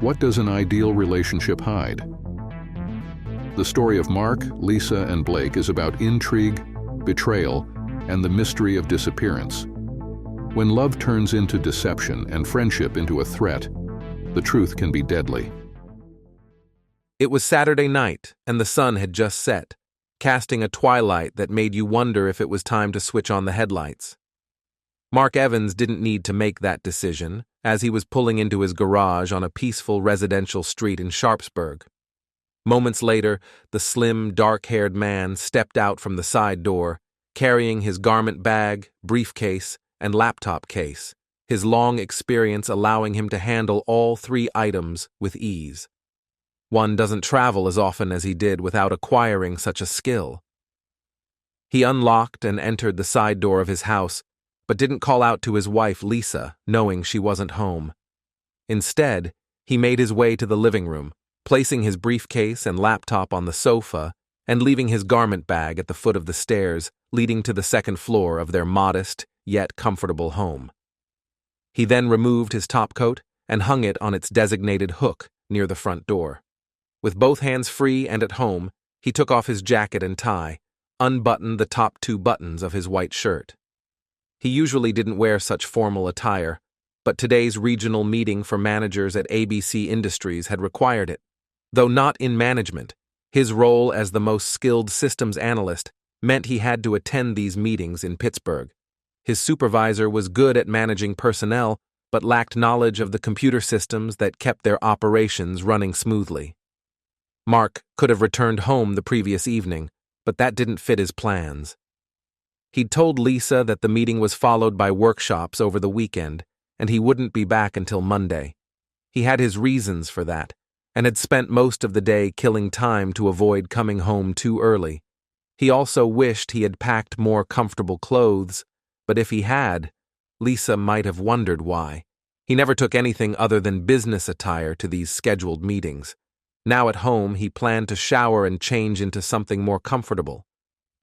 What does an ideal relationship hide? The story of Mark, Lisa, and Blake is about intrigue, betrayal, and the mystery of disappearance. When love turns into deception and friendship into a threat, the truth can be deadly. It was Saturday night, and the sun had just set, casting a twilight that made you wonder if it was time to switch on the headlights. Mark Evans didn't need to make that decision, as he was pulling into his garage on a peaceful residential street in Sharpsburg. Moments later, the slim, dark-haired man stepped out from the side door, carrying his garment bag, briefcase, and laptop case, his long experience allowing him to handle all three items with ease. One doesn't travel as often as he did without acquiring such a skill. He unlocked and entered the side door of his house, but didn't call out to his wife, Lisa, knowing she wasn't home. Instead, he made his way to the living room, placing his briefcase and laptop on the sofa and leaving his garment bag at the foot of the stairs leading to the second floor of their modest, yet comfortable home. He then removed his topcoat and hung it on its designated hook near the front door. With both hands free and at home, he took off his jacket and tie, unbuttoned the top two buttons of his white shirt. He usually didn't wear such formal attire, but today's regional meeting for managers at ABC Industries had required it. Though not in management, his role as the most skilled systems analyst meant he had to attend these meetings in Pittsburgh. His supervisor was good at managing personnel, but lacked knowledge of the computer systems that kept their operations running smoothly. Mark could have returned home the previous evening, but that didn't fit his plans. He'd told Lisa that the meeting was followed by workshops over the weekend, and he wouldn't be back until Monday. He had his reasons for that, and had spent most of the day killing time to avoid coming home too early. He also wished he had packed more comfortable clothes, but if he had, Lisa might have wondered why. He never took anything other than business attire to these scheduled meetings. Now at home, he planned to shower and change into something more comfortable.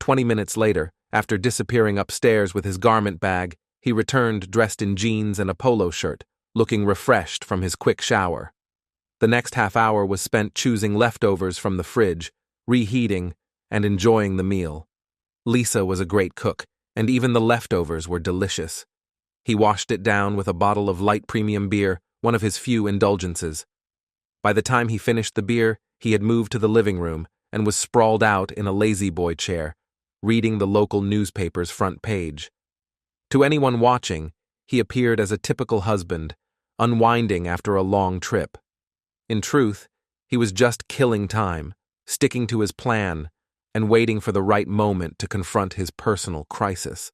20 minutes later, after disappearing upstairs with his garment bag, he returned dressed in jeans and a polo shirt, looking refreshed from his quick shower. The next half hour was spent choosing leftovers from the fridge, reheating, and enjoying the meal. Lisa was a great cook, and even the leftovers were delicious. He washed it down with a bottle of light premium beer, one of his few indulgences. By the time he finished the beer, he had moved to the living room and was sprawled out in a lazy-boy chair, reading the local newspaper's front page. To anyone watching, he appeared as a typical husband, unwinding after a long trip. In truth, he was just killing time, sticking to his plan, and waiting for the right moment to confront his personal crisis.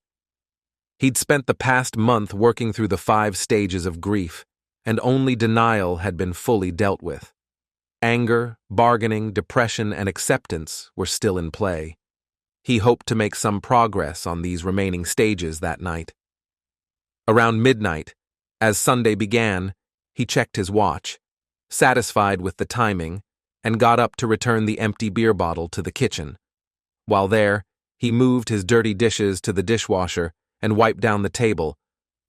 He'd spent the past month working through the 5 stages of grief, and only denial had been fully dealt with. Anger, bargaining, depression, and acceptance were still in play. He hoped to make some progress on these remaining stages that night. Around midnight, as Sunday began, he checked his watch, satisfied with the timing, and got up to return the empty beer bottle to the kitchen. While there, he moved his dirty dishes to the dishwasher and wiped down the table,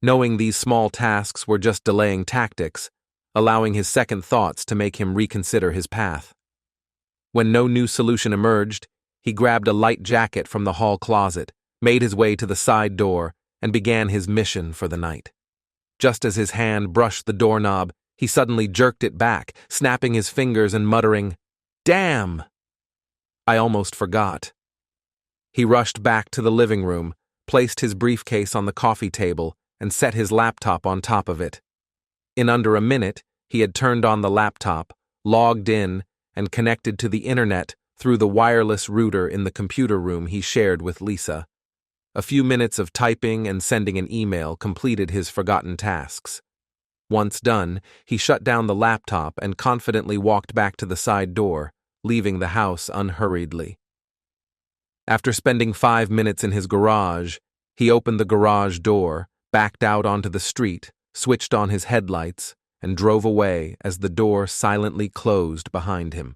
knowing these small tasks were just delaying tactics, allowing his second thoughts to make him reconsider his path. When no new solution emerged, he grabbed a light jacket from the hall closet, made his way to the side door, and began his mission for the night. Just as his hand brushed the doorknob, he suddenly jerked it back, snapping his fingers and muttering, "Damn! I almost forgot." He rushed back to the living room, placed his briefcase on the coffee table, and set his laptop on top of it. In under a minute, he had turned on the laptop, logged in, and connected to the internet through the wireless router in the computer room he shared with Lisa. A few minutes of typing and sending an email completed his forgotten tasks. Once done, he shut down the laptop and confidently walked back to the side door, leaving the house unhurriedly. After spending 5 minutes in his garage, he opened the garage door, backed out onto the street, switched on his headlights, and drove away as the door silently closed behind him.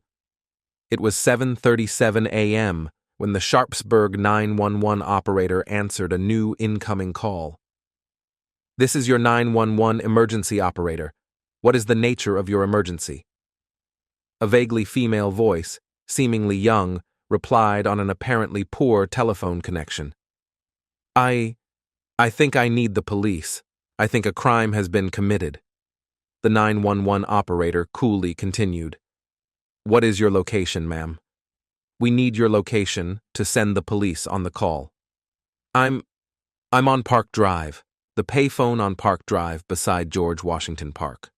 It was 7:37 a.m. when the Sharpsburg 911 operator answered a new incoming call. "This is your 911 emergency operator. What is the nature of your emergency? A vaguely female voice, seemingly young, replied on an apparently poor telephone connection. I think I need the police. I think a crime has been committed. The 911 operator coolly continued. What is your location, ma'am? We need your location to send the police on the call. I'm on Park Drive, the payphone on Park Drive beside George Washington Park.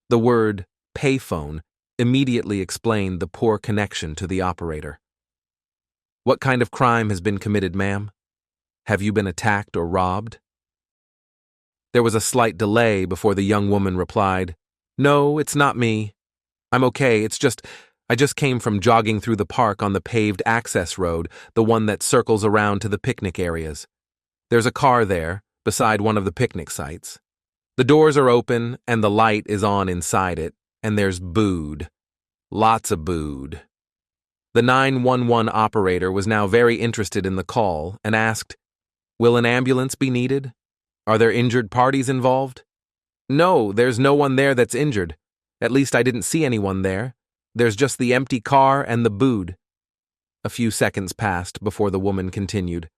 The word payphone immediately explained the poor connection to the operator. What kind of crime has been committed, ma'am? Have you been attacked or robbed? There was a slight delay before the young woman replied, No, it's not me. I'm okay, I just came from jogging through the park on the paved access road, the one that circles around to the picnic areas. There's a car there, beside one of the picnic sites. The doors are open and the light is on inside it, and there's booed. Lots of booed. The 911 operator was now very interested in the call and asked, Will an ambulance be needed? Are there injured parties involved? No, there's no one there that's injured. At least I didn't see anyone there. There's just the empty car and the booed. A few seconds passed before the woman continued.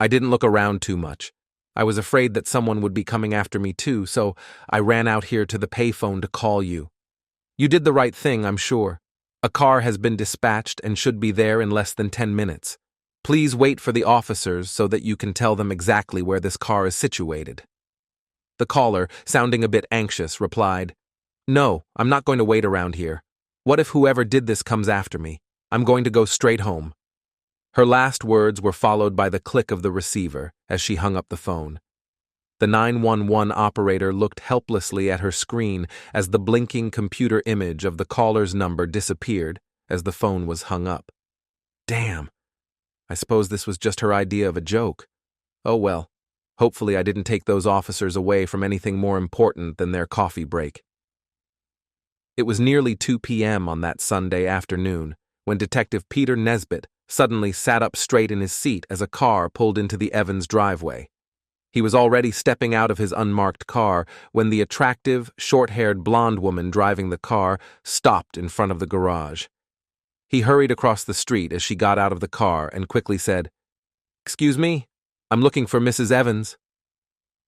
I didn't look around too much. I was afraid that someone would be coming after me too, so I ran out here to the payphone to call you. You did the right thing, I'm sure. A car has been dispatched and should be there in less than 10 minutes. Please wait for the officers so that you can tell them exactly where this car is situated. The caller, sounding a bit anxious, replied, No, I'm not going to wait around here. What if whoever did this comes after me? I'm going to go straight home. Her last words were followed by the click of the receiver as she hung up the phone. The 911 operator looked helplessly at her screen as the blinking computer image of the caller's number disappeared as the phone was hung up. Damn. I suppose this was just her idea of a joke. Oh well, hopefully I didn't take those officers away from anything more important than their coffee break. It was nearly 2 p.m. on that Sunday afternoon when Detective Peter Nesbitt suddenly sat up straight in his seat as a car pulled into the Evans driveway. He was already stepping out of his unmarked car when the attractive, short-haired blonde woman driving the car stopped in front of the garage. He hurried across the street as she got out of the car and quickly said, Excuse me, I'm looking for Mrs. Evans.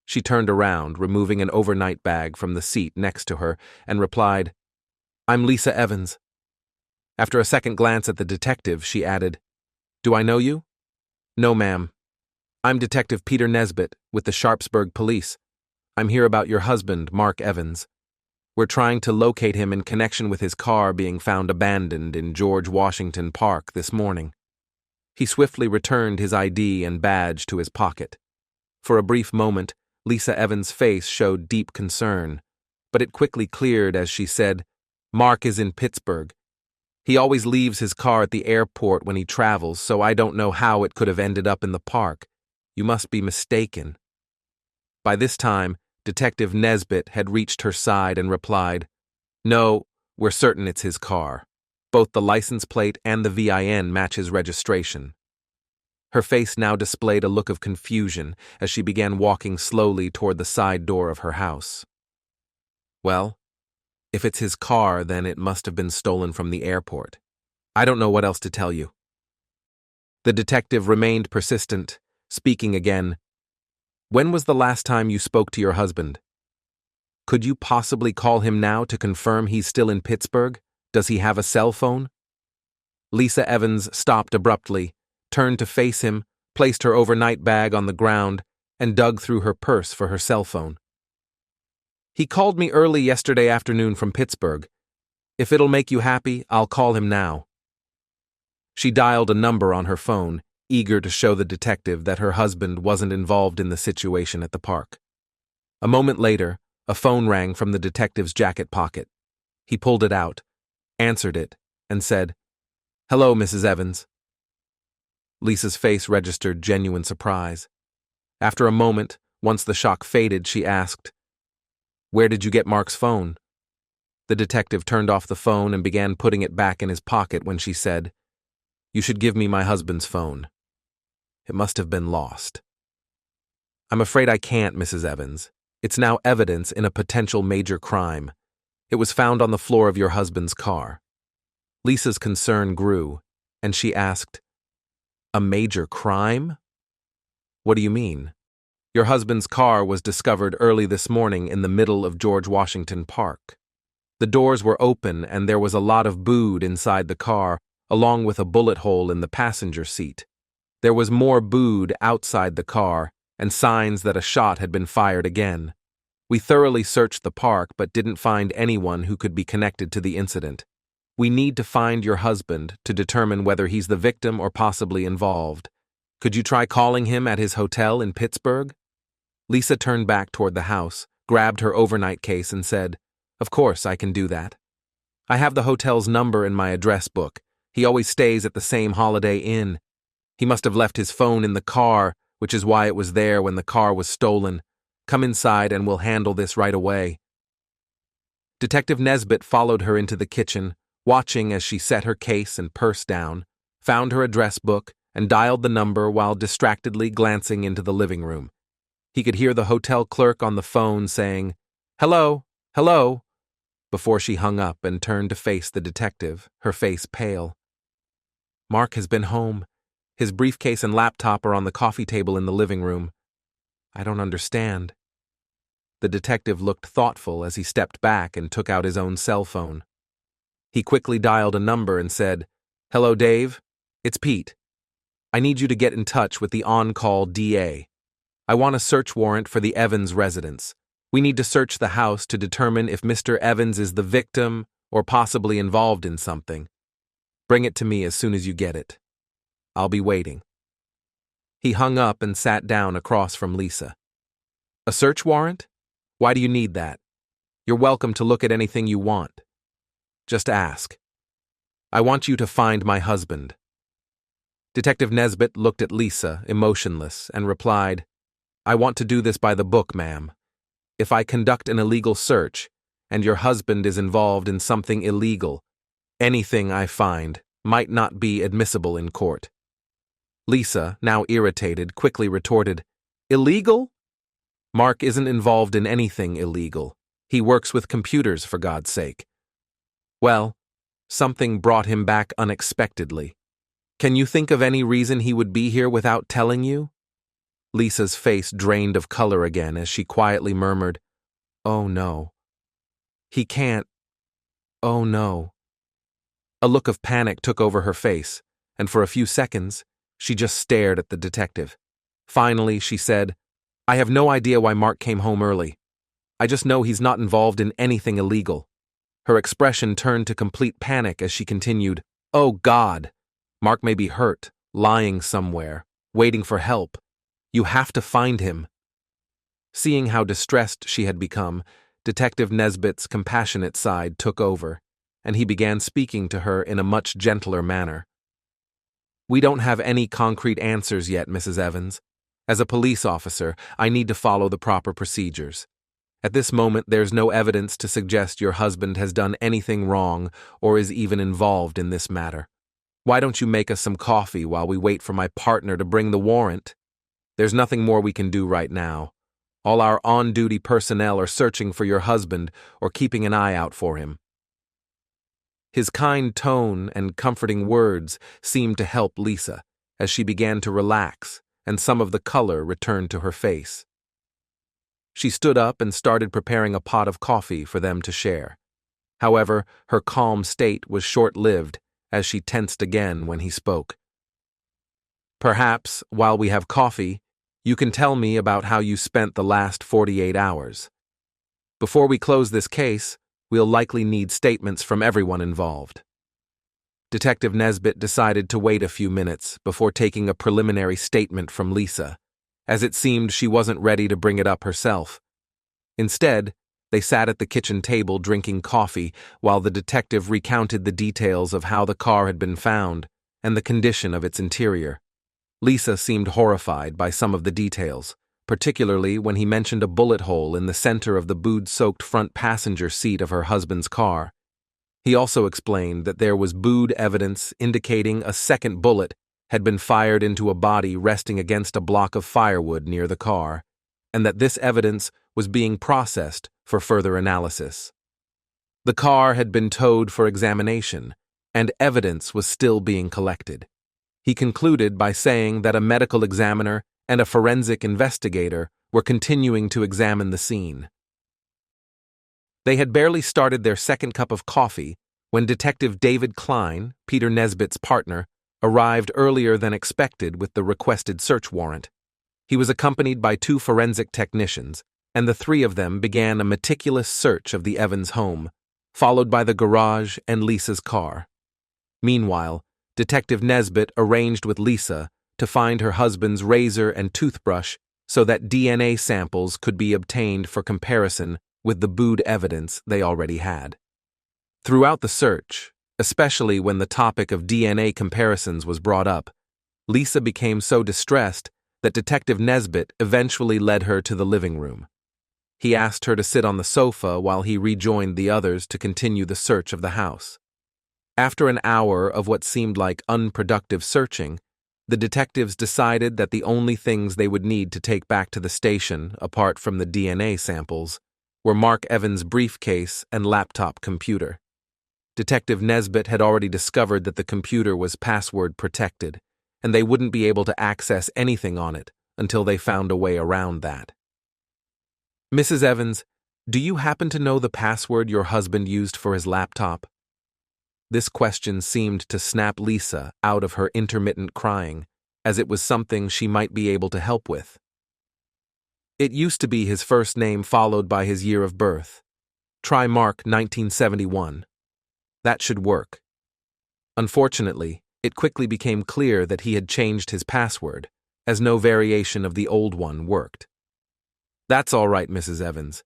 She turned around, removing an overnight bag from the seat next to her, and replied, I'm Lisa Evans. After a second glance at the detective, she added, Do I know you? No, ma'am. I'm Detective Peter Nesbitt with the Sharpsburg Police. I'm here about your husband, Mark Evans. We're trying to locate him in connection with his car being found abandoned in George Washington Park this morning. He swiftly returned his ID and badge to his pocket. For a brief moment, Lisa Evans' face showed deep concern, but it quickly cleared as she said, Mark is in Pittsburgh. He always leaves his car at the airport when he travels, so I don't know how it could have ended up in the park. You must be mistaken. By this time, Detective Nesbitt had reached her side and replied, No, we're certain it's his car. Both the license plate and the VIN match his registration. Her face now displayed a look of confusion as she began walking slowly toward the side door of her house. Well, if it's his car, then it must have been stolen from the airport. I don't know what else to tell you. The detective remained persistent, speaking again. When was the last time you spoke to your husband? Could you possibly call him now to confirm he's still in Pittsburgh? Does he have a cell phone? Lisa Evans stopped abruptly, turned to face him, placed her overnight bag on the ground, and dug through her purse for her cell phone. He called me early yesterday afternoon from Pittsburgh. If it'll make you happy, I'll call him now. She dialed a number on her phone, eager to show the detective that her husband wasn't involved in the situation at the park. A moment later, a phone rang from the detective's jacket pocket. He pulled it out, answered it, and said, Hello, Mrs. Evans. Lisa's face registered genuine surprise. After a moment, once the shock faded, she asked, Where did you get Mark's phone? The detective turned off the phone and began putting it back in his pocket when she said, You should give me my husband's phone. It must have been lost. I'm afraid I can't, Mrs. Evans. It's now evidence in a potential major crime. It was found on the floor of your husband's car. Lisa's concern grew, and she asked, "A major crime? What do you mean?" "Your husband's car was discovered early this morning in the middle of George Washington Park. The doors were open and there was a lot of booze inside the car, along with a bullet hole in the passenger seat. There was more booze outside the car and signs that a shot had been fired again. We thoroughly searched the park but didn't find anyone who could be connected to the incident. We need to find your husband to determine whether he's the victim or possibly involved. Could you try calling him at his hotel in Pittsburgh?" Lisa turned back toward the house, grabbed her overnight case and said, "Of course, I can do that. I have the hotel's number in my address book. He always stays at the same Holiday Inn. He must have left his phone in the car, which is why it was there when the car was stolen. Come inside and we'll handle this right away." Detective Nesbitt followed her into the kitchen, watching as she set her case and purse down, found her address book, and dialed the number while distractedly glancing into the living room. He could hear the hotel clerk on the phone saying, "Hello, hello," before she hung up and turned to face the detective, her face pale. "Mark has been home. His briefcase and laptop are on the coffee table in the living room. I don't understand." The detective looked thoughtful as he stepped back and took out his own cell phone. He quickly dialed a number and said, "Hello, Dave. It's Pete. I need you to get in touch with the on-call DA. I want a search warrant for the Evans residence. We need to search the house to determine if Mr. Evans is the victim or possibly involved in something. Bring it to me as soon as you get it. I'll be waiting." He hung up and sat down across from Lisa. "A search warrant? Why do you need that? You're welcome to look at anything you want. Just ask. I want you to find my husband." Detective Nesbitt looked at Lisa, emotionless, and replied, "I want to do this by the book, ma'am. If I conduct an illegal search, and your husband is involved in something illegal, anything I find might not be admissible in court." Lisa, now irritated, quickly retorted, "Illegal? Mark isn't involved in anything illegal. He works with computers, for God's sake." "Well, something brought him back unexpectedly. Can you think of any reason he would be here without telling you?" Lisa's face drained of color again as she quietly murmured, "Oh no. He can't. Oh no." A look of panic took over her face, and for a few seconds, she just stared at the detective. Finally, she said, "I have no idea why Mark came home early. I just know he's not involved in anything illegal." Her expression turned to complete panic as she continued, "Oh God, Mark may be hurt, lying somewhere, waiting for help. You have to find him." Seeing how distressed she had become, Detective Nesbitt's compassionate side took over, and he began speaking to her in a much gentler manner. "We don't have any concrete answers yet, Mrs. Evans. As a police officer, I need to follow the proper procedures. At this moment, there's no evidence to suggest your husband has done anything wrong or is even involved in this matter. Why don't you make us some coffee while we wait for my partner to bring the warrant? There's nothing more we can do right now. All our on-duty personnel are searching for your husband or keeping an eye out for him." His kind tone and comforting words seemed to help Lisa as she began to relax and some of the color returned to her face. She stood up and started preparing a pot of coffee for them to share. However, her calm state was short-lived as she tensed again when he spoke. "Perhaps, while we have coffee, you can tell me about how you spent the last 48 hours. Before we close this case, we'll likely need statements from everyone involved." Detective Nesbitt decided to wait a few minutes before taking a preliminary statement from Lisa, as it seemed she wasn't ready to bring it up herself. Instead, they sat at the kitchen table drinking coffee while the detective recounted the details of how the car had been found and the condition of its interior. Lisa seemed horrified by some of the details, particularly when he mentioned a bullet hole in the center of the booze-soaked front passenger seat of her husband's car. He also explained that there was booze evidence indicating a second bullet had been fired into a body resting against a block of firewood near the car, and that this evidence was being processed for further analysis. The car had been towed for examination, and evidence was still being collected. He concluded by saying that a medical examiner and a forensic investigator were continuing to examine the scene. They had barely started their second cup of coffee when Detective David Klein, Peter Nesbitt's partner, arrived earlier than expected with the requested search warrant. He was accompanied by 2 forensic technicians, and the 3 of them began a meticulous search of the Evans home, followed by the garage and Lisa's car. Meanwhile, Detective Nesbitt arranged with Lisa to find her husband's razor and toothbrush so that DNA samples could be obtained for comparison with the booed evidence they already had. Throughout the search, especially when the topic of DNA comparisons was brought up, Lisa became so distressed that Detective Nesbitt eventually led her to the living room. He asked her to sit on the sofa while he rejoined the others to continue the search of the house. After an hour of what seemed like unproductive searching, the detectives decided that the only things they would need to take back to the station, apart from the DNA samples, were Mark Evans' briefcase and laptop computer. Detective Nesbitt had already discovered that the computer was password protected, and they wouldn't be able to access anything on it until they found a way around that. "Mrs. Evans, do you happen to know the password your husband used for his laptop?" This question seemed to snap Lisa out of her intermittent crying, as it was something she might be able to help with. "It used to be his first name followed by his year of birth. Try Mark 1971. That should work." Unfortunately, it quickly became clear that he had changed his password, as no variation of the old one worked. "That's all right, Mrs. Evans.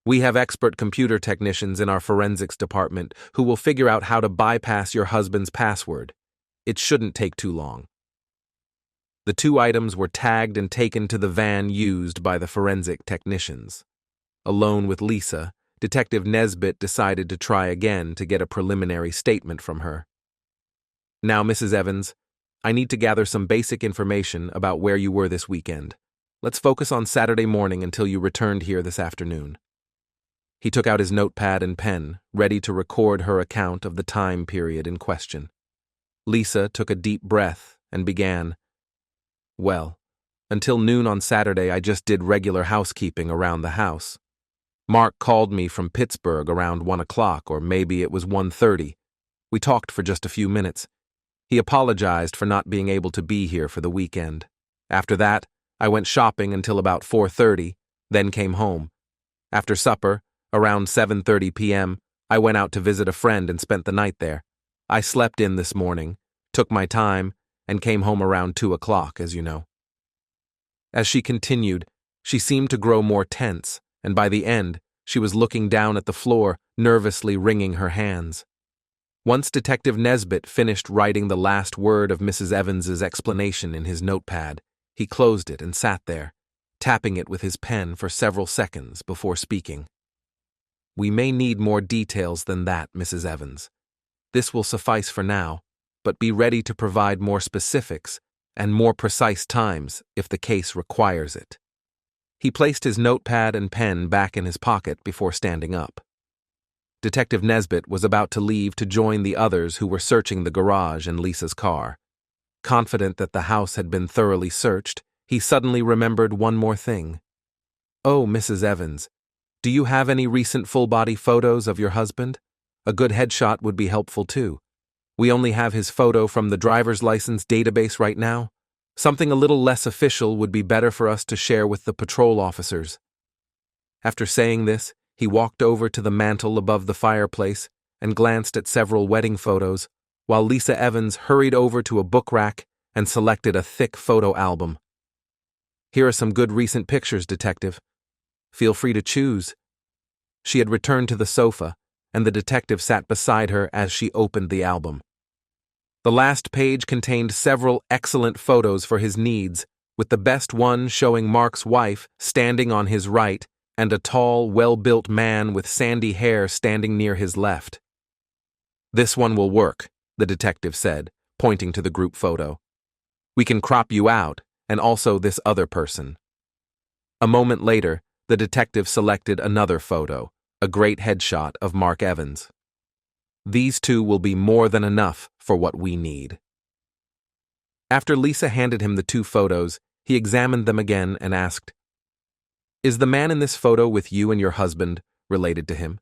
We have expert computer technicians in our forensics department who will figure out how to bypass your husband's password. It shouldn't take too long." The 2 items were tagged and taken to the van used by the forensic technicians. Alone with Lisa, Detective Nesbitt decided to try again to get a preliminary statement from her. "Now, Mrs. Evans, I need to gather some basic information about where you were this weekend. Let's focus on Saturday morning until you returned here this afternoon." He took out his notepad and pen, ready to record her account of the time period in question. Lisa took a deep breath and began, "Well, until noon on Saturday I just did regular housekeeping around the house. Mark called me from Pittsburgh around 1 o'clock, or maybe it was 1:30. We talked for just a few minutes. He apologized for not being able to be here for the weekend. After that, I went shopping until about 4:30, then came home. After supper, around 7:30 p.m., I went out to visit a friend and spent the night there. I slept in this morning, took my time, and came home around 2 o'clock, as you know." As she continued, she seemed to grow more tense, and by the end, she was looking down at the floor, nervously wringing her hands. Once Detective Nesbitt finished writing the last word of Mrs. Evans's explanation in his notepad, he closed it and sat there, tapping it with his pen for several seconds before speaking. "We may need more details than that, Mrs. Evans. This will suffice for now, but be ready to provide more specifics and more precise times if the case requires it." He placed his notepad and pen back in his pocket before standing up. Detective Nesbitt was about to leave to join the others who were searching the garage and Lisa's car. Confident that the house had been thoroughly searched, he suddenly remembered one more thing. "Oh, Mrs. Evans, do you have any recent full-body photos of your husband? A good headshot would be helpful too. We only have his photo from the driver's license database right now. Something a little less official would be better for us to share with the patrol officers." After saying this, he walked over to the mantel above the fireplace and glanced at several wedding photos, while Lisa Evans hurried over to a book rack and selected a thick photo album. "Here are some good recent pictures, Detective. Feel free to choose." She had returned to the sofa, and the detective sat beside her as she opened the album. The last page contained several excellent photos for his needs, with the best one showing Mark's wife standing on his right and a tall, well-built man with sandy hair standing near his left. "This one will work," the detective said, pointing to the group photo. "We can crop you out, and also this other person." A moment later, The detective selected another photo, a great headshot of Mark Evans. These two will be more than enough for what we need. After Lisa handed him the two photos, he examined them again and asked, "Is the man in this photo with you and your husband related to him?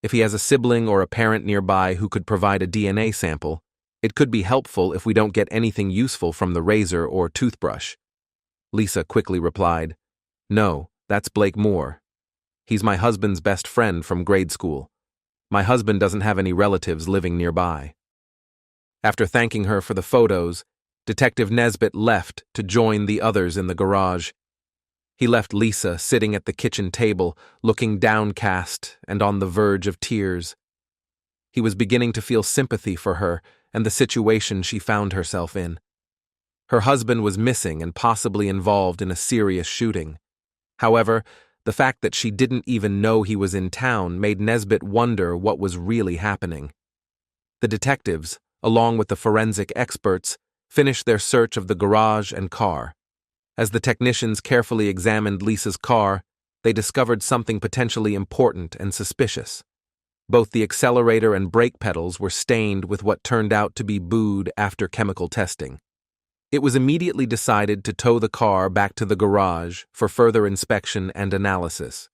If he has a sibling or a parent nearby who could provide a DNA sample, it could be helpful if we don't get anything useful from the razor or toothbrush." Lisa quickly replied, "No, that's Blake Moore. He's my husband's best friend from grade school. My husband doesn't have any relatives living nearby." After thanking her for the photos, Detective Nesbitt left to join the others in the garage. He left Lisa sitting at the kitchen table, looking downcast and on the verge of tears. He was beginning to feel sympathy for her and the situation she found herself in. Her husband was missing and possibly involved in a serious shooting. However, the fact that she didn't even know he was in town made Nesbitt wonder what was really happening. The detectives, along with the forensic experts, finished their search of the garage and car. As the technicians carefully examined Lisa's car, they discovered something potentially important and suspicious. Both the accelerator and brake pedals were stained with what turned out to be booed after chemical testing. It was immediately decided to tow the car back to the garage for further inspection and analysis.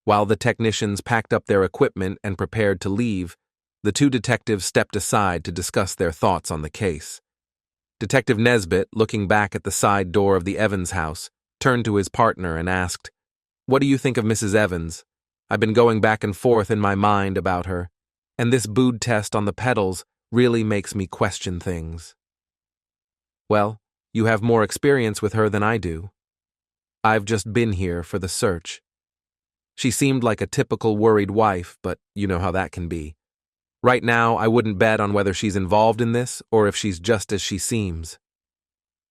While the technicians packed up their equipment and prepared to leave, the two detectives stepped aside to discuss their thoughts on the case. Detective Nesbitt, looking back at the side door of the Evans house, turned to his partner and asked, "What do you think of Mrs. Evans? I've been going back and forth in my mind about her, and this booed test on the pedals really makes me question things." "Well, you have more experience with her than I do. I've just been here for the search." She seemed like a typical worried wife, but you know how that can be. Right now, I wouldn't bet on whether she's involved in this or if she's just as she seems.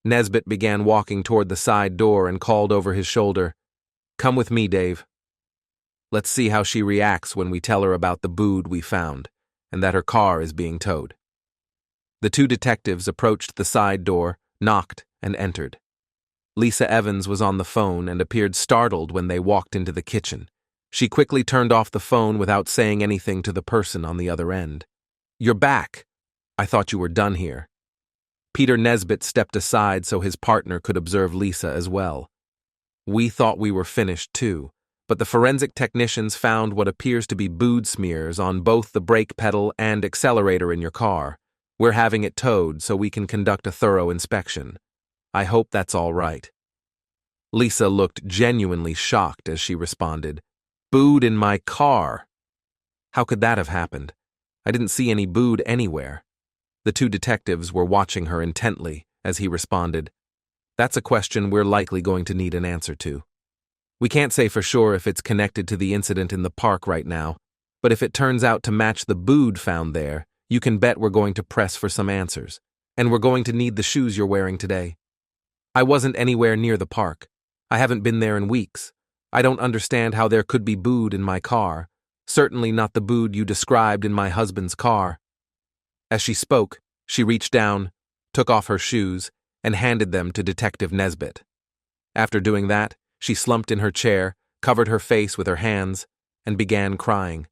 Nesbitt began walking toward the side door and called over his shoulder, "Come with me, Dave. Let's see how she reacts when we tell her about the bood we found and that her car is being towed." The two detectives approached the side door, knocked, and entered. Lisa Evans was on the phone and appeared startled when they walked into the kitchen. She quickly turned off the phone without saying anything to the person on the other end. "You're back. I thought you were done here." Peter Nesbitt stepped aside so his partner could observe Lisa as well. "We thought we were finished too, but the forensic technicians found what appears to be bood smears on both the brake pedal and accelerator in your car. We're having it towed so we can conduct a thorough inspection. I hope that's all right." Lisa looked genuinely shocked as she responded, "Bood in my car? How could that have happened? I didn't see any bood anywhere." The two detectives were watching her intently as he responded, "That's a question we're likely going to need an answer to. We can't say for sure if it's connected to the incident in the park right now, but if it turns out to match the bood found there, you can bet we're going to press for some answers, and we're going to need the shoes you're wearing today. I wasn't anywhere near the park. I haven't been there in weeks. I don't understand how there could be bood in my car, certainly not the bood you described in my husband's car." As she spoke, she reached down, took off her shoes, and handed them to Detective Nesbitt. After doing that, she slumped in her chair, covered her face with her hands, and began crying.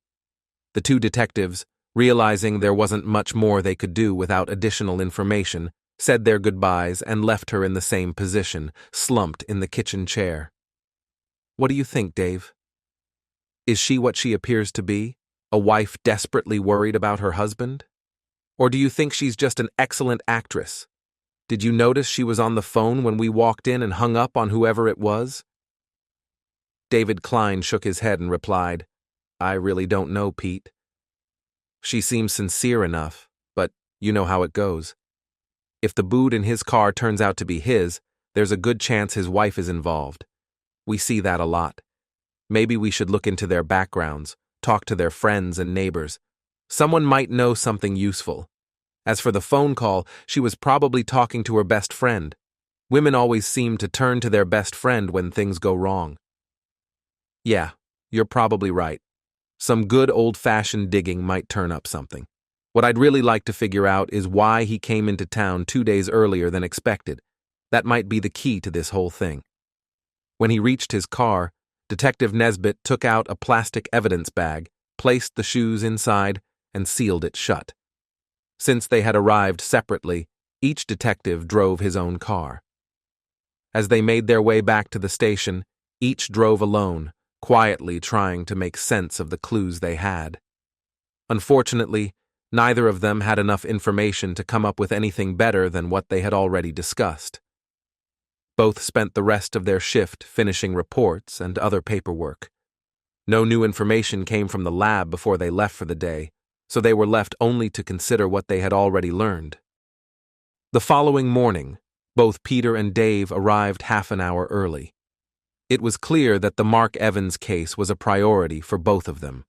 The two detectives, realizing there wasn't much more they could do without additional information, said their goodbyes and left her in the same position, slumped in the kitchen chair. "What do you think, Dave? Is she what she appears to be, a wife desperately worried about her husband? Or do you think she's just an excellent actress? Did you notice she was on the phone when we walked in and hung up on whoever it was?" David Klein shook his head and replied, "I really don't know, Pete. She seems sincere enough, but you know how it goes. If the bood in his car turns out to be his, there's a good chance his wife is involved. We see that a lot. Maybe we should look into their backgrounds, talk to their friends and neighbors. Someone might know something useful. As for the phone call, she was probably talking to her best friend. Women always seem to turn to their best friend when things go wrong." "Yeah, you're probably right. Some good old-fashioned digging might turn up something. What I'd really like to figure out is why he came into town 2 days earlier than expected. That might be the key to this whole thing." When he reached his car, Detective Nesbitt took out a plastic evidence bag, placed the shoes inside, and sealed it shut. Since they had arrived separately, each detective drove his own car. As they made their way back to the station, each drove alone, quietly trying to make sense of the clues they had. Unfortunately, neither of them had enough information to come up with anything better than what they had already discussed. Both spent the rest of their shift finishing reports and other paperwork. No new information came from the lab before they left for the day, so they were left only to consider what they had already learned. The following morning, both Peter and Dave arrived half an hour early. It was clear that the Mark Evans case was a priority for both of them.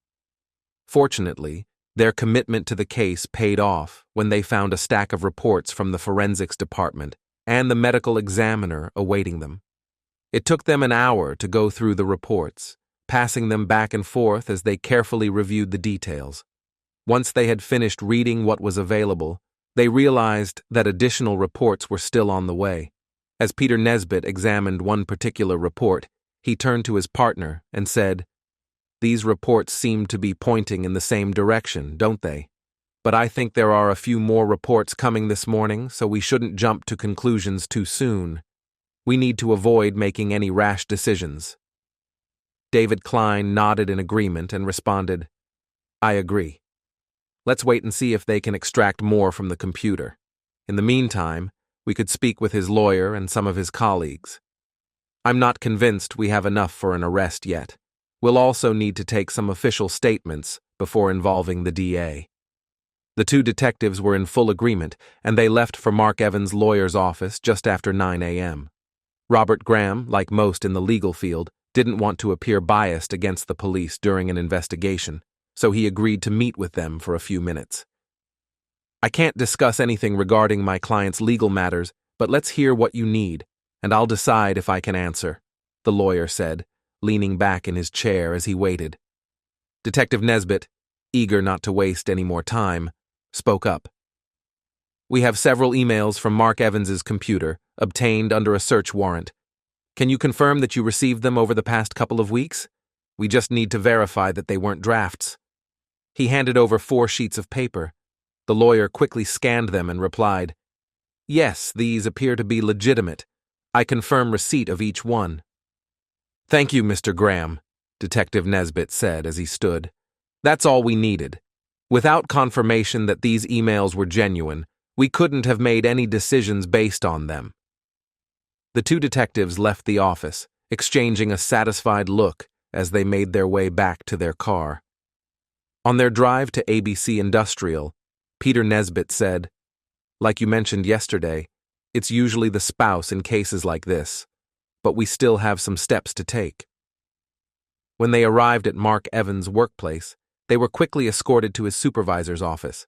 Fortunately, their commitment to the case paid off when they found a stack of reports from the forensics department and the medical examiner awaiting them. It took them an hour to go through the reports, passing them back and forth as they carefully reviewed the details. Once they had finished reading what was available, they realized that additional reports were still on the way. As Peter Nesbitt examined one particular report, he turned to his partner and said, "These reports seem to be pointing in the same direction, don't they? But I think there are a few more reports coming this morning, so we shouldn't jump to conclusions too soon. We need to avoid making any rash decisions." David Klein nodded in agreement and responded, "I agree. Let's wait and see if they can extract more from the computer. In the meantime, we could speak with his lawyer and some of his colleagues. I'm not convinced we have enough for an arrest yet. We'll also need to take some official statements before involving the DA." The two detectives were in full agreement, and they left for Mark Evans' lawyer's office just after 9 a.m. Robert Graham, like most in the legal field, didn't want to appear biased against the police during an investigation, so he agreed to meet with them for a few minutes. "I can't discuss anything regarding my client's legal matters, but let's hear what you need, and I'll decide if I can answer," the lawyer said, leaning back in his chair as he waited. Detective Nesbitt, eager not to waste any more time, spoke up. "We have several emails from Mark Evans's computer, obtained under a search warrant. Can you confirm that you received them over the past couple of weeks? We just need to verify that they weren't drafts." He handed over 4 sheets of paper. The lawyer quickly scanned them and replied, "Yes, these appear to be legitimate. I confirm receipt of each one." "Thank you, Mr. Graham," Detective Nesbitt said as he stood. "That's all we needed. Without confirmation that these emails were genuine, we couldn't have made any decisions based on them." The two detectives left the office, exchanging a satisfied look as they made their way back to their car. On their drive to ABC Industrial, Peter Nesbitt said, "Like you mentioned yesterday, it's usually the spouse in cases like this, but we still have some steps to take." When they arrived at Mark Evans' workplace, they were quickly escorted to his supervisor's office.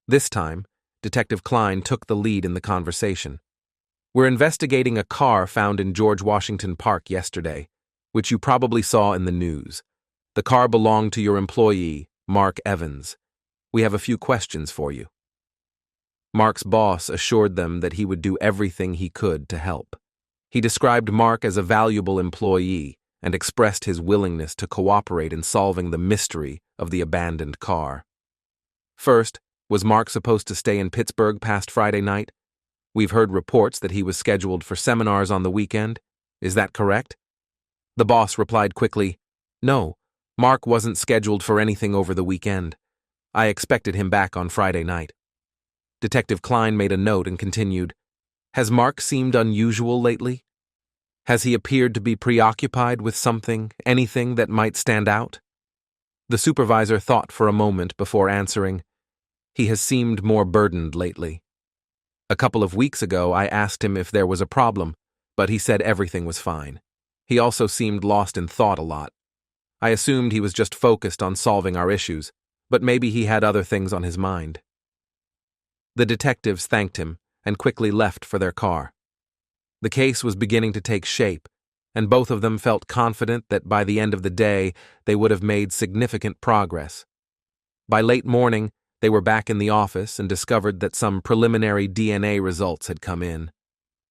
This time, Detective Klein took the lead in the conversation. "We're investigating a car found in George Washington Park yesterday, which you probably saw in the news. The car belonged to your employee, Mark Evans. We have a few questions for you." Mark's boss assured them that he would do everything he could to help. He described Mark as a valuable employee and expressed his willingness to cooperate in solving the mystery of the abandoned car. First, was Mark supposed to stay in Pittsburgh past Friday night? We've heard reports that he was scheduled for seminars on the weekend. Is that correct? The boss replied quickly, "No, Mark wasn't scheduled for anything over the weekend. I expected him back on Friday night." Detective Klein made a note and continued, "Has Mark seemed unusual lately? Has he appeared to be preoccupied with something, anything that might stand out?" The supervisor thought for a moment before answering, "He has seemed more burdened lately. A couple of weeks ago, I asked him if there was a problem, but he said everything was fine. He also seemed lost in thought a lot. I assumed he was just focused on solving our issues, but maybe he had other things on his mind." The detectives thanked him and quickly left for their car. The case was beginning to take shape, and both of them felt confident that by the end of the day they would have made significant progress. By late morning, they were back in the office and discovered that some preliminary DNA results had come in.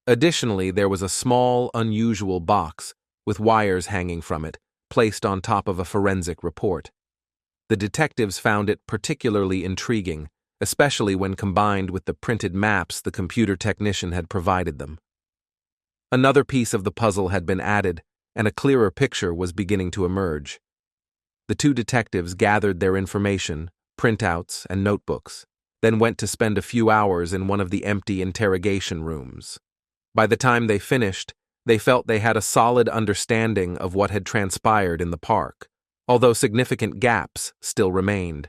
Additionally, there was a small, unusual box with wires hanging from it, placed on top of a forensic report. The detectives found it particularly intriguing, especially when combined with the printed maps the computer technician had provided them. Another piece of the puzzle had been added, and a clearer picture was beginning to emerge. The two detectives gathered their information, printouts, and notebooks, then went to spend a few hours in one of the empty interrogation rooms. By the time they finished, they felt they had a solid understanding of what had transpired in the park, although significant gaps still remained.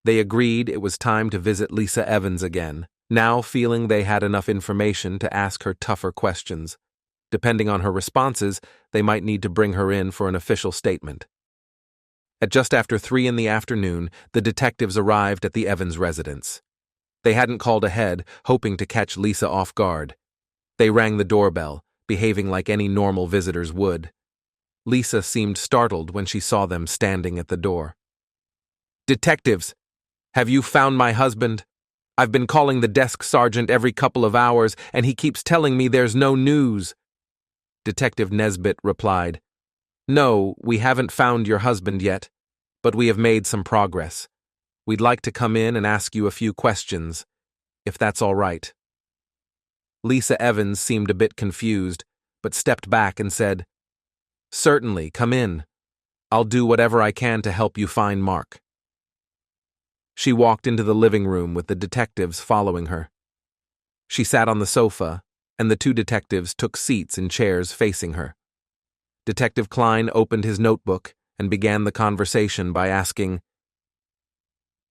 They agreed it was time to visit Lisa Evans again, now feeling they had enough information to ask her tougher questions. Depending on her responses, they might need to bring her in for an official statement. At just after 3 in the afternoon, the detectives arrived at the Evans residence. They hadn't called ahead, hoping to catch Lisa off guard. They rang the doorbell, behaving like any normal visitors would. Lisa seemed startled when she saw them standing at the door. "Detectives, have you found my husband? I've been calling the desk sergeant every couple of hours, and he keeps telling me there's no news." Detective Nesbitt replied, "No, we haven't found your husband yet, but we have made some progress. We'd like to come in and ask you a few questions, if that's all right." Lisa Evans seemed a bit confused, but stepped back and said, "Certainly, come in. I'll do whatever I can to help you find Mark." She walked into the living room with the detectives following her. She sat on the sofa, and the two detectives took seats in chairs facing her. Detective Klein opened his notebook and began the conversation by asking,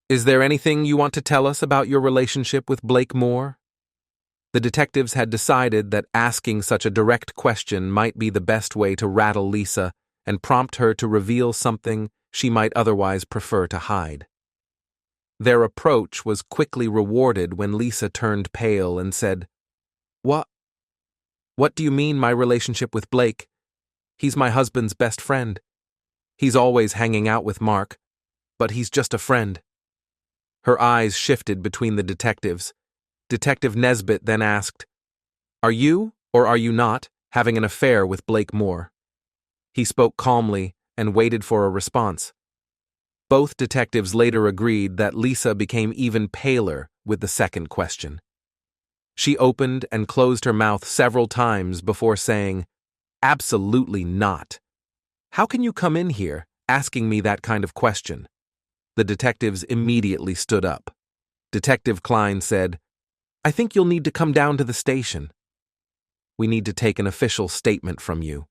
"Is there anything you want to tell us about your relationship with Blake Moore?" The detectives had decided that asking such a direct question might be the best way to rattle Lisa and prompt her to reveal something she might otherwise prefer to hide. Their approach was quickly rewarded when Lisa turned pale and said, What do you mean, my relationship with Blake? He's my husband's best friend. He's always hanging out with Mark, but he's just a friend." Her eyes shifted between the detectives. Detective Nesbitt then asked, "Are you, or are you not, having an affair with Blake Moore?" He spoke calmly and waited for a response. Both detectives later agreed that Lisa became even paler with the second question. She opened and closed her mouth several times before saying, "Absolutely not. How can you come in here asking me that kind of question?" The detectives immediately stood up. Detective Klein said, "I think you'll need to come down to the station. We need to take an official statement from you."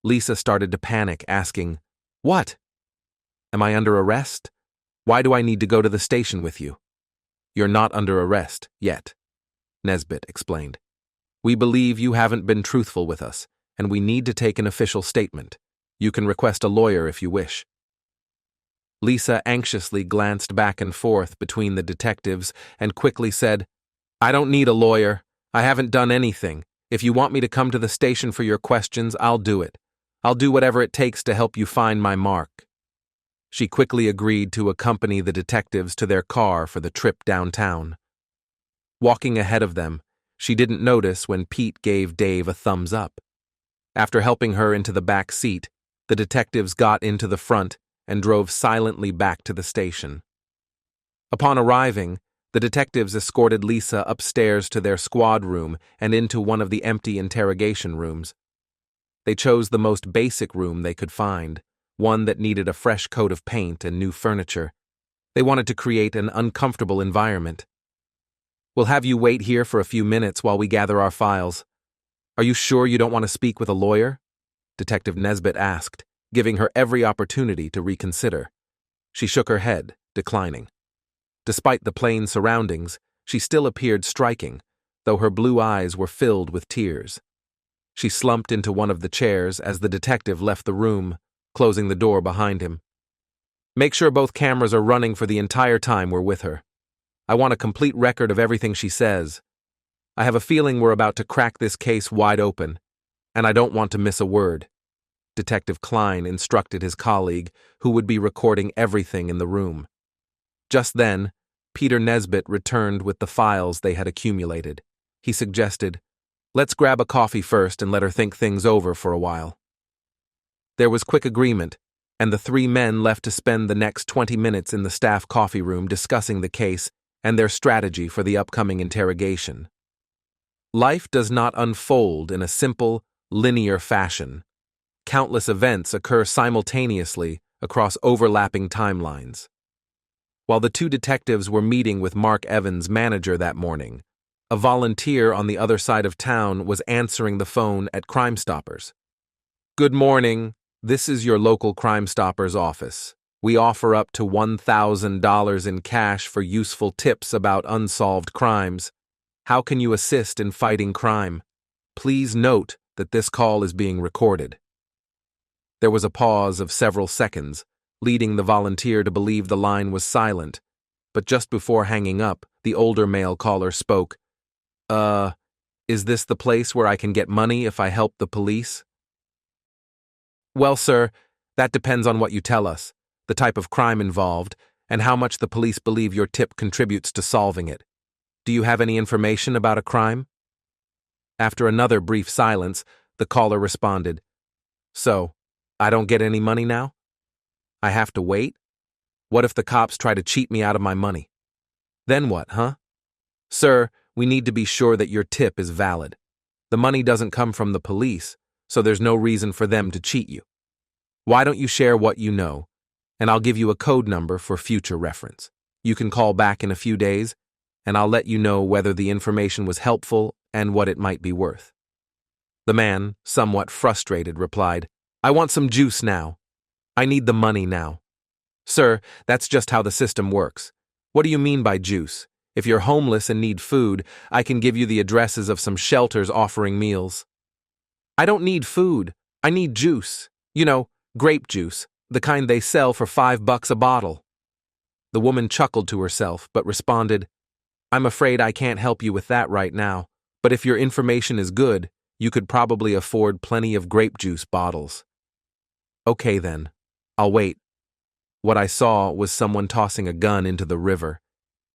Lisa started to panic, asking, "What? Am I under arrest? Why do I need to go to the station with you?" "You're not under arrest yet," Nesbitt explained. "We believe you haven't been truthful with us, and we need to take an official statement. You can request a lawyer if you wish." Lisa anxiously glanced back and forth between the detectives and quickly said, "I don't need a lawyer. I haven't done anything. If you want me to come to the station for your questions, I'll do it. I'll do whatever it takes to help you find my Mark." She quickly agreed to accompany the detectives to their car for the trip downtown. Walking ahead of them, she didn't notice when Pete gave Dave a thumbs up. After helping her into the back seat, the detectives got into the front and drove silently back to the station. Upon arriving, the detectives escorted Lisa upstairs to their squad room and into one of the empty interrogation rooms. They chose the most basic room they could find, one that needed a fresh coat of paint and new furniture. They wanted to create an uncomfortable environment. "We'll have you wait here for a few minutes while we gather our files. Are you sure you don't want to speak with a lawyer?" Detective Nesbitt asked, giving her every opportunity to reconsider. She shook her head, declining. Despite the plain surroundings, she still appeared striking, though her blue eyes were filled with tears. She slumped into one of the chairs as the detective left the room, closing the door behind him. "Make sure both cameras are running for the entire time we're with her. I want a complete record of everything she says. I have a feeling we're about to crack this case wide open, and I don't want to miss a word." Detective Klein instructed his colleague, who would be recording everything in the room. Just then, Peter Nesbitt returned with the files they had accumulated. He suggested, "Let's grab a coffee first and let her think things over for a while." There was quick agreement, and the three men left to spend the next 20 minutes in the staff coffee room discussing the case and their strategy for the upcoming interrogation. Life does not unfold in a simple, linear fashion. Countless events occur simultaneously across overlapping timelines. While the two detectives were meeting with Mark Evans' manager that morning, a volunteer on the other side of town was answering the phone at Crime Stoppers. "Good morning. This is your local Crime Stoppers office. We offer up to $1,000 in cash for useful tips about unsolved crimes. How can you assist in fighting crime? Please note that this call is being recorded." There was a pause of several seconds, leading the volunteer to believe the line was silent, but just before hanging up, the older male caller spoke. Is this the place where I can get money if I help the police?" "Well, sir, that depends on what you tell us, the type of crime involved, and how much the police believe your tip contributes to solving it. Do you have any information about a crime?" After another brief silence, the caller responded, "So, I don't get any money now? I have to wait? What if the cops try to cheat me out of my money? Then what, huh? Sir, we need to be sure that your tip is valid. The money doesn't come from the police, so there's no reason for them to cheat you. Why don't you share what you know, and I'll give you a code number for future reference. You can call back in a few days, and I'll let you know whether the information was helpful and what it might be worth." The man, somewhat frustrated, replied, "I want some juice now. I need the money now." "Sir, that's just how the system works. What do you mean by juice? If you're homeless and need food, I can give you the addresses of some shelters offering meals." "I don't need food. I need juice. You know, grape juice, the kind they sell for $5 a bottle." The woman chuckled to herself, but responded, "I'm afraid I can't help you with that right now, but if your information is good, you could probably afford plenty of grape juice bottles." "Okay then, I'll wait." What I saw was someone tossing a gun into the river.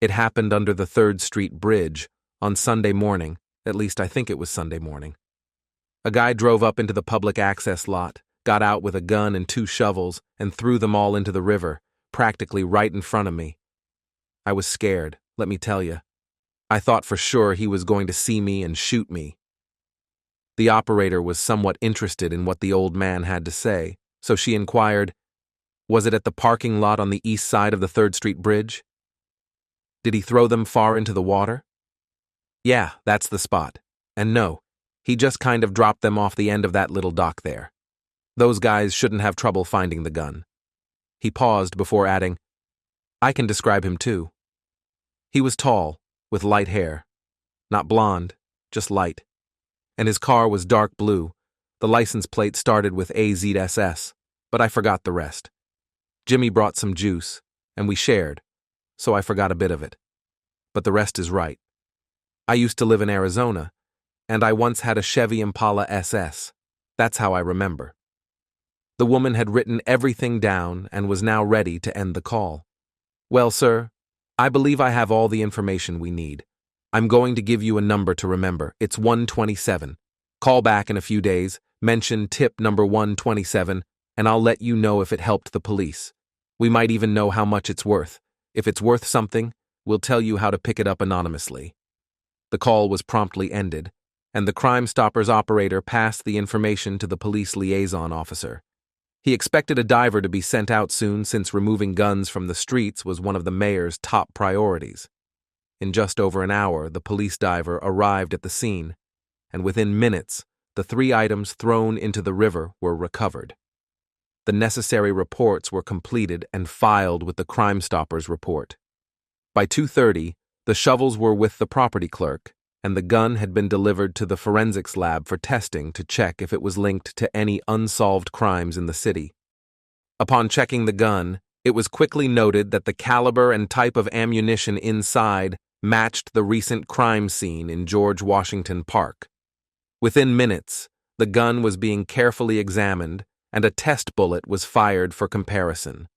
It happened under the 3rd Street Bridge on Sunday morning, at least I think it was Sunday morning. A guy drove up into the public access lot, got out with a gun and 2 shovels, and threw them all into the river, practically right in front of me. I was scared, let me tell you. I thought for sure he was going to see me and shoot me. The operator was somewhat interested in what the old man had to say, so she inquired, "Was it at the parking lot on the east side of the 3rd Street Bridge? Did he throw them far into the water?" "Yeah, that's the spot. And no, he just kind of dropped them off the end of that little dock there. Those guys shouldn't have trouble finding the gun." He paused before adding, "I can describe him too. He was tall, with light hair. Not blonde, just light. And his car was dark blue. The license plate started with AZSS, but I forgot the rest. Jimmy brought some juice, and we shared, so I forgot a bit of it. But the rest is right. I used to live in Arizona, and I once had a Chevy Impala SS. That's how I remember." The woman had written everything down and was now ready to end the call. "Well, sir, I believe I have all the information we need. I'm going to give you a number to remember. It's 127. Call back in a few days, mention tip number 127, and I'll let you know if it helped the police. We might even know how much it's worth. If it's worth something, we'll tell you how to pick it up anonymously." The call was promptly ended, and the Crime Stoppers operator passed the information to the police liaison officer. He expected a diver to be sent out soon since removing guns from the streets was one of the mayor's top priorities. In just over an hour, the police diver arrived at the scene, and within minutes, the 3 items thrown into the river were recovered. The necessary reports were completed and filed with the Crime Stoppers report. By 2:30, the shovels were with the property clerk, and the gun had been delivered to the forensics lab for testing to check if it was linked to any unsolved crimes in the city. Upon checking the gun, it was quickly noted that the caliber and type of ammunition inside matched the recent crime scene in George Washington Park. Within minutes, the gun was being carefully examined, and a test bullet was fired for comparison.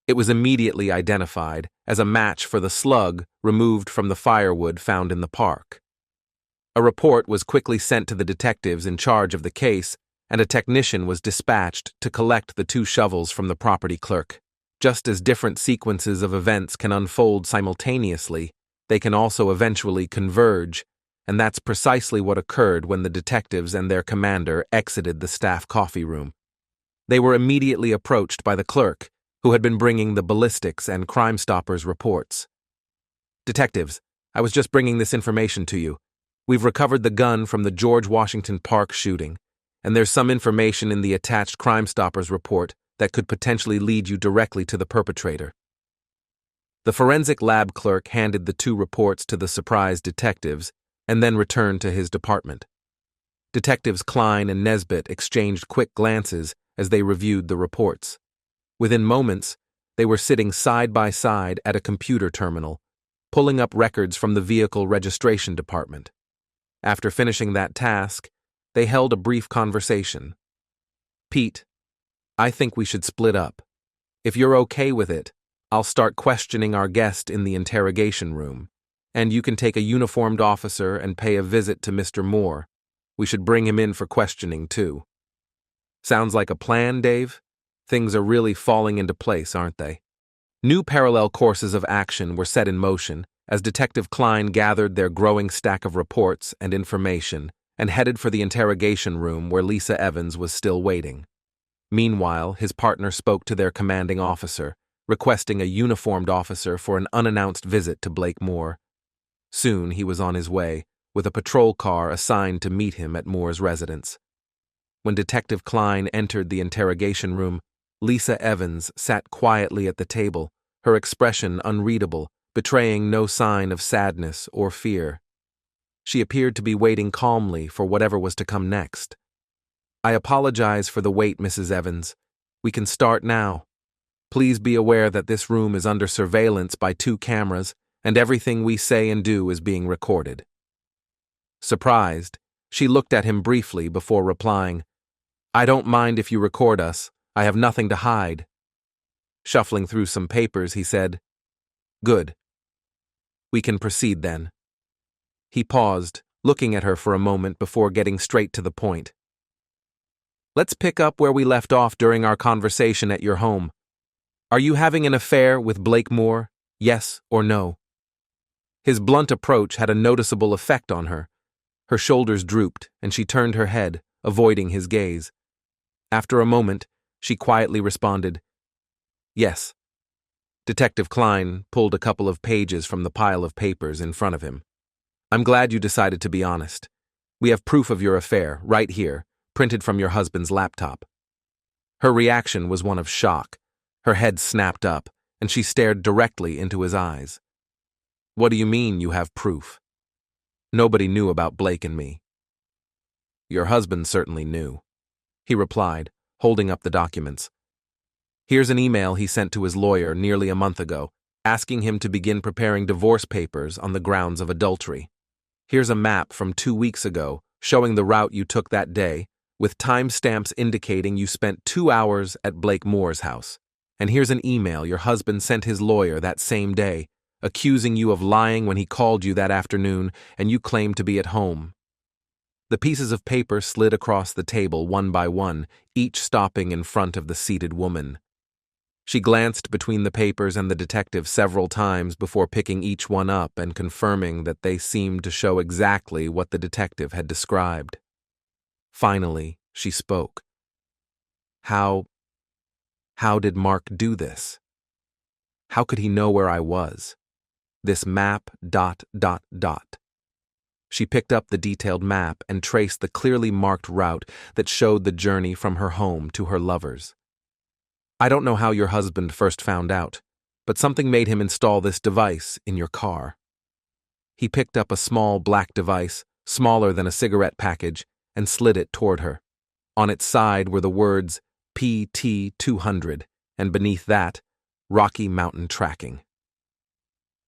It was immediately identified as a match for the slug removed from the firewood found in the park. A report was quickly sent to the detectives in charge of the case, and a technician was dispatched to collect the 2 shovels from the property clerk. Just as different sequences of events can unfold simultaneously, they can also eventually converge, and that's precisely what occurred when the detectives and their commander exited the staff coffee room. They were immediately approached by the clerk, who had been bringing the ballistics and Crime Stoppers reports. "Detectives, I was just bringing this information to you. We've recovered the gun from the George Washington Park shooting, and there's some information in the attached Crime Stoppers report that could potentially lead you directly to the perpetrator." The forensic lab clerk handed the 2 reports to the surprised detectives and then returned to his department. Detectives Klein and Nesbitt exchanged quick glances as they reviewed the reports. Within moments, they were sitting side by side at a computer terminal, pulling up records from the vehicle registration department. After finishing that task, they held a brief conversation. "Pete, I think we should split up. If you're okay with it, I'll start questioning our guest in the interrogation room, and you can take a uniformed officer and pay a visit to Mr. Moore. We should bring him in for questioning, too." "Sounds like a plan, Dave? Things are really falling into place, aren't they?" New parallel courses of action were set in motion as Detective Klein gathered their growing stack of reports and information and headed for the interrogation room where Lisa Evans was still waiting. Meanwhile, his partner spoke to their commanding officer, requesting a uniformed officer for an unannounced visit to Blake Moore. Soon he was on his way, with a patrol car assigned to meet him at Moore's residence. When Detective Klein entered the interrogation room, Lisa Evans sat quietly at the table, her expression unreadable, betraying no sign of sadness or fear. She appeared to be waiting calmly for whatever was to come next. "I apologize for the wait, Mrs. Evans. We can start now. Please be aware that this room is under surveillance by 2 cameras, and everything we say and do is being recorded." Surprised, she looked at him briefly before replying, "I don't mind if you record us. I have nothing to hide." Shuffling through some papers, he said, "Good. We can proceed then." He paused, looking at her for a moment before getting straight to the point. "Let's pick up where we left off during our conversation at your home. Are you having an affair with Blake Moore, yes or no?" His blunt approach had a noticeable effect on her. Her shoulders drooped, and she turned her head, avoiding his gaze. After a moment, she quietly responded, "Yes." Detective Klein pulled a couple of pages from the pile of papers in front of him. "I'm glad you decided to be honest. We have proof of your affair, right here, printed from your husband's laptop." Her reaction was one of shock. Her head snapped up, and she stared directly into his eyes. "What do you mean you have proof?" "Nobody knew about Blake and me." "Your husband certainly knew," he replied, holding up the documents. "Here's an email he sent to his lawyer nearly a month ago, asking him to begin preparing divorce papers on the grounds of adultery. Here's a map from 2 weeks ago showing the route you took that day, with timestamps indicating you spent 2 hours at Blake Moore's house. And here's an email your husband sent his lawyer that same day, accusing you of lying when he called you that afternoon and you claimed to be at home." The pieces of paper slid across the table one by one, each stopping in front of the seated woman. She glanced between the papers and the detective several times before picking each one up and confirming that they seemed to show exactly what the detective had described. Finally, she spoke. How did Mark do this? How could he know where I was? This map, ... She picked up the detailed map and traced the clearly marked route that showed the journey from her home to her lover's. "I don't know how your husband first found out, but something made him install this device in your car." He picked up a small black device, smaller than a cigarette package, and slid it toward her. On its side were the words PT-200, and beneath that, Rocky Mountain Tracking.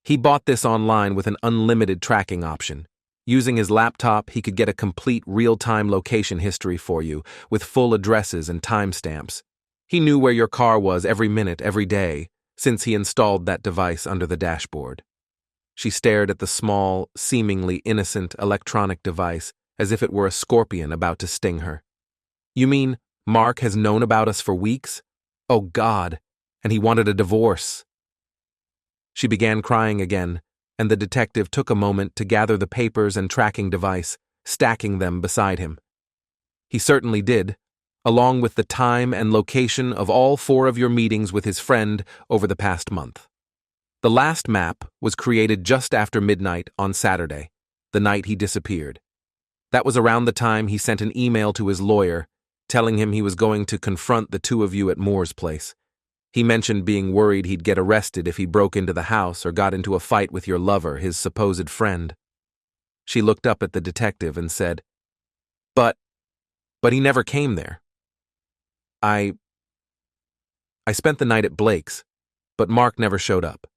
He bought this online with an unlimited tracking option. Using his laptop, he could get a complete real-time location history for you, with full addresses and timestamps. He knew where your car was every minute, every day, since he installed that device under the dashboard. She stared at the small, seemingly innocent electronic device as if it were a scorpion about to sting her. You mean Mark has known about us for weeks? Oh, God, and he wanted a divorce. She began crying again, and the detective took a moment to gather the papers and tracking device, stacking them beside him. He certainly did, along with the time and location of all 4 of your meetings with his friend over the past month. The last map was created just after midnight on Saturday, the night he disappeared. That was around the time he sent an email to his lawyer, telling him he was going to confront the 2 of you at Moore's place. He mentioned being worried he'd get arrested if he broke into the house or got into a fight with your lover, his supposed friend. She looked up at the detective and said, But he never came there. I spent the night at Blake's, but Mark never showed up.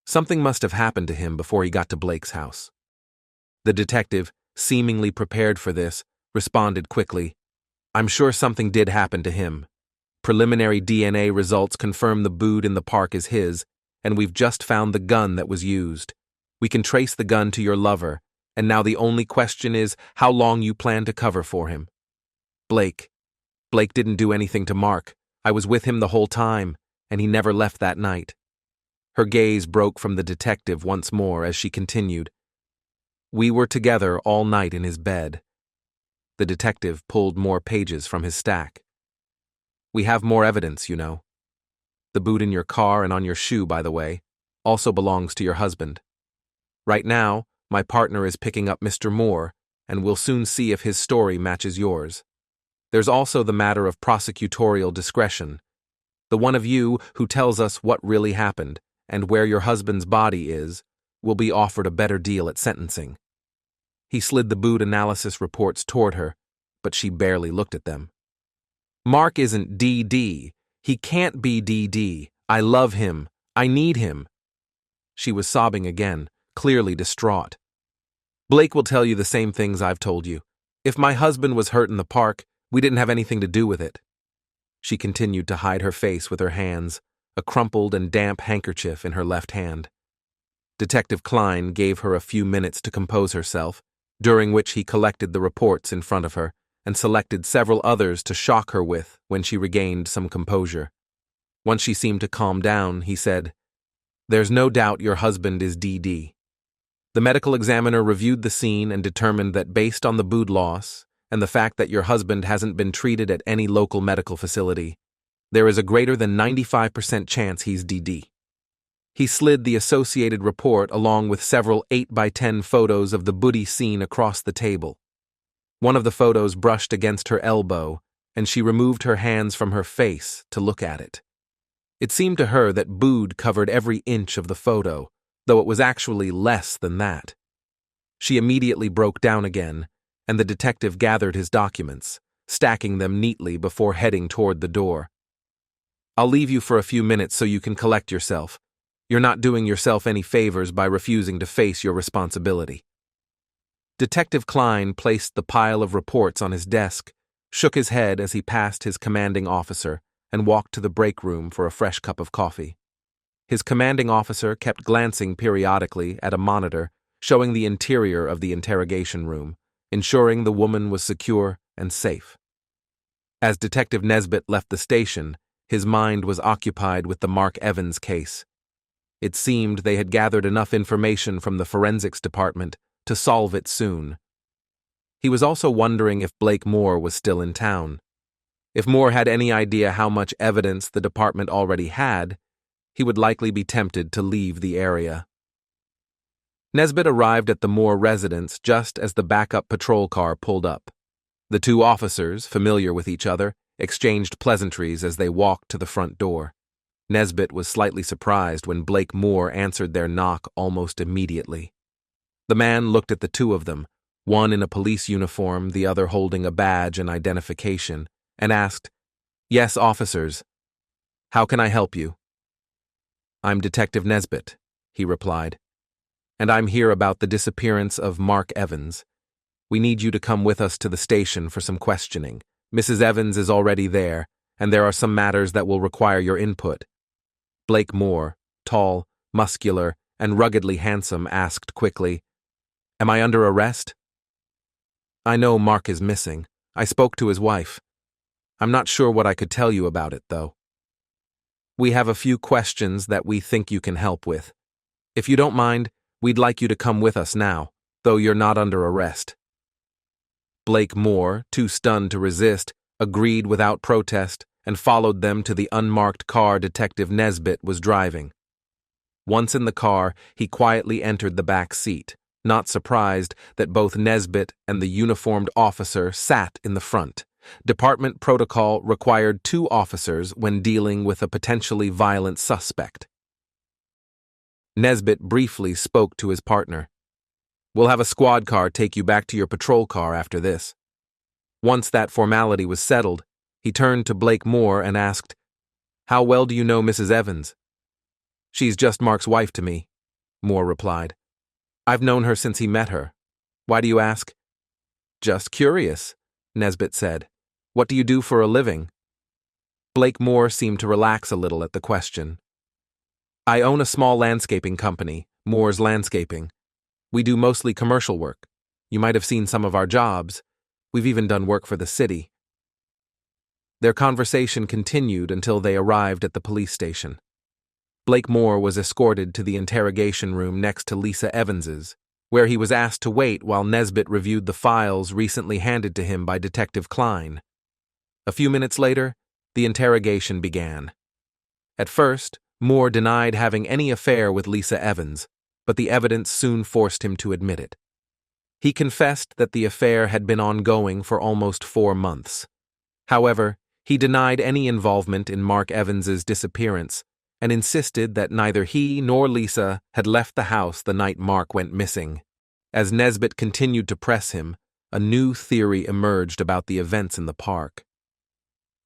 Something must have happened to him before he got to Blake's house. The detective, seemingly prepared for this, responded quickly, I'm sure something did happen to him. Preliminary DNA results confirm the boot in the park is his, and we've just found the gun that was used. We can trace the gun to your lover, and now the only question is how long you plan to cover for him. Blake didn't do anything to Mark. I was with him the whole time, and he never left that night. Her gaze broke from the detective once more as she continued. We were together all night in his bed. The detective pulled more pages from his stack. We have more evidence, you know. The boot in your car and on your shoe, by the way, also belongs to your husband. Right now, my partner is picking up Mr. Moore, and we'll soon see if his story matches yours. There's also the matter of prosecutorial discretion. The one of you who tells us what really happened and where your husband's body is will be offered a better deal at sentencing. He slid the boot analysis reports toward her, but she barely looked at them. Mark isn't DD. He can't be DD. I love him. I need him. She was sobbing again, clearly distraught. Blake will tell you the same things I've told you. If my husband was hurt in the park, we didn't have anything to do with it. She continued to hide her face with her hands, a crumpled and damp handkerchief in her left hand. Detective Klein gave her a few minutes to compose herself, during which he collected the reports in front of her and selected several others to shock her with when she regained some composure. Once she seemed to calm down, he said, There's no doubt your husband is DD. The medical examiner reviewed the scene and determined that based on the boot loss and the fact that your husband hasn't been treated at any local medical facility, there is a greater than 95% chance he's DD. He slid the associated report along with several 8x10 photos of the booty scene across the table. One of the photos brushed against her elbow, and she removed her hands from her face to look at it. It seemed to her that bood covered every inch of the photo, though it was actually less than that. She immediately broke down again, and the detective gathered his documents, stacking them neatly before heading toward the door. I'll leave you for a few minutes so you can collect yourself. You're not doing yourself any favors by refusing to face your responsibility. Detective Klein placed the pile of reports on his desk, shook his head as he passed his commanding officer, and walked to the break room for a fresh cup of coffee. His commanding officer kept glancing periodically at a monitor showing the interior of the interrogation room, ensuring the woman was secure and safe. As Detective Nesbitt left the station, his mind was occupied with the Mark Evans case. It seemed they had gathered enough information from the forensics department to solve it soon. He was also wondering if Blake Moore was still in town. If Moore had any idea how much evidence the department already had, he would likely be tempted to leave the area. Nesbitt arrived at the Moore residence just as the backup patrol car pulled up. The 2 officers, familiar with each other, exchanged pleasantries as they walked to the front door. Nesbitt was slightly surprised when Blake Moore answered their knock almost immediately. The man looked at the 2 of them, one in a police uniform, the other holding a badge and identification, and asked, "Yes, officers. How can I help you?" "I'm Detective Nesbitt," he replied, "and I'm here about the disappearance of Mark Evans. We need you to come with us to the station for some questioning. Mrs. Evans is already there, and there are some matters that will require your input." Blake Moore, tall, muscular, and ruggedly handsome, asked quickly, "Am I under arrest?" "I know Mark is missing. I spoke to his wife. I'm not sure what I could tell you about it, though. We have a few questions that we think you can help with. If you don't mind, we'd like you to come with us now, though you're not under arrest." Blake Moore, too stunned to resist, agreed without protest and followed them to the unmarked car Detective Nesbitt was driving. Once in the car, he quietly entered the back seat, not surprised that both Nesbitt and the uniformed officer sat in the front. Department protocol required 2 officers when dealing with a potentially violent suspect. Nesbitt briefly spoke to his partner. "We'll have a squad car take you back to your patrol car after this." Once that formality was settled, he turned to Blake Moore and asked, "How well do you know Mrs. Evans?" "She's just Mark's wife to me," Moore replied. "I've known her since he met her. Why do you ask?" "Just curious," Nesbitt said. "What do you do for a living?" Blake Moore seemed to relax a little at the question. "I own a small landscaping company, Moore's Landscaping. We do mostly commercial work. You might have seen some of our jobs. We've even done work for the city." Their conversation continued until they arrived at the police station. Blake Moore was escorted to the interrogation room next to Lisa Evans's, where he was asked to wait while Nesbitt reviewed the files recently handed to him by Detective Klein. A few minutes later, the interrogation began. At first, Moore denied having any affair with Lisa Evans, but the evidence soon forced him to admit it. He confessed that the affair had been ongoing for almost 4 months. However, he denied any involvement in Mark Evans's disappearance and insisted that neither he nor Lisa had left the house the night Mark went missing. As Nesbitt continued to press him, a new theory emerged about the events in the park.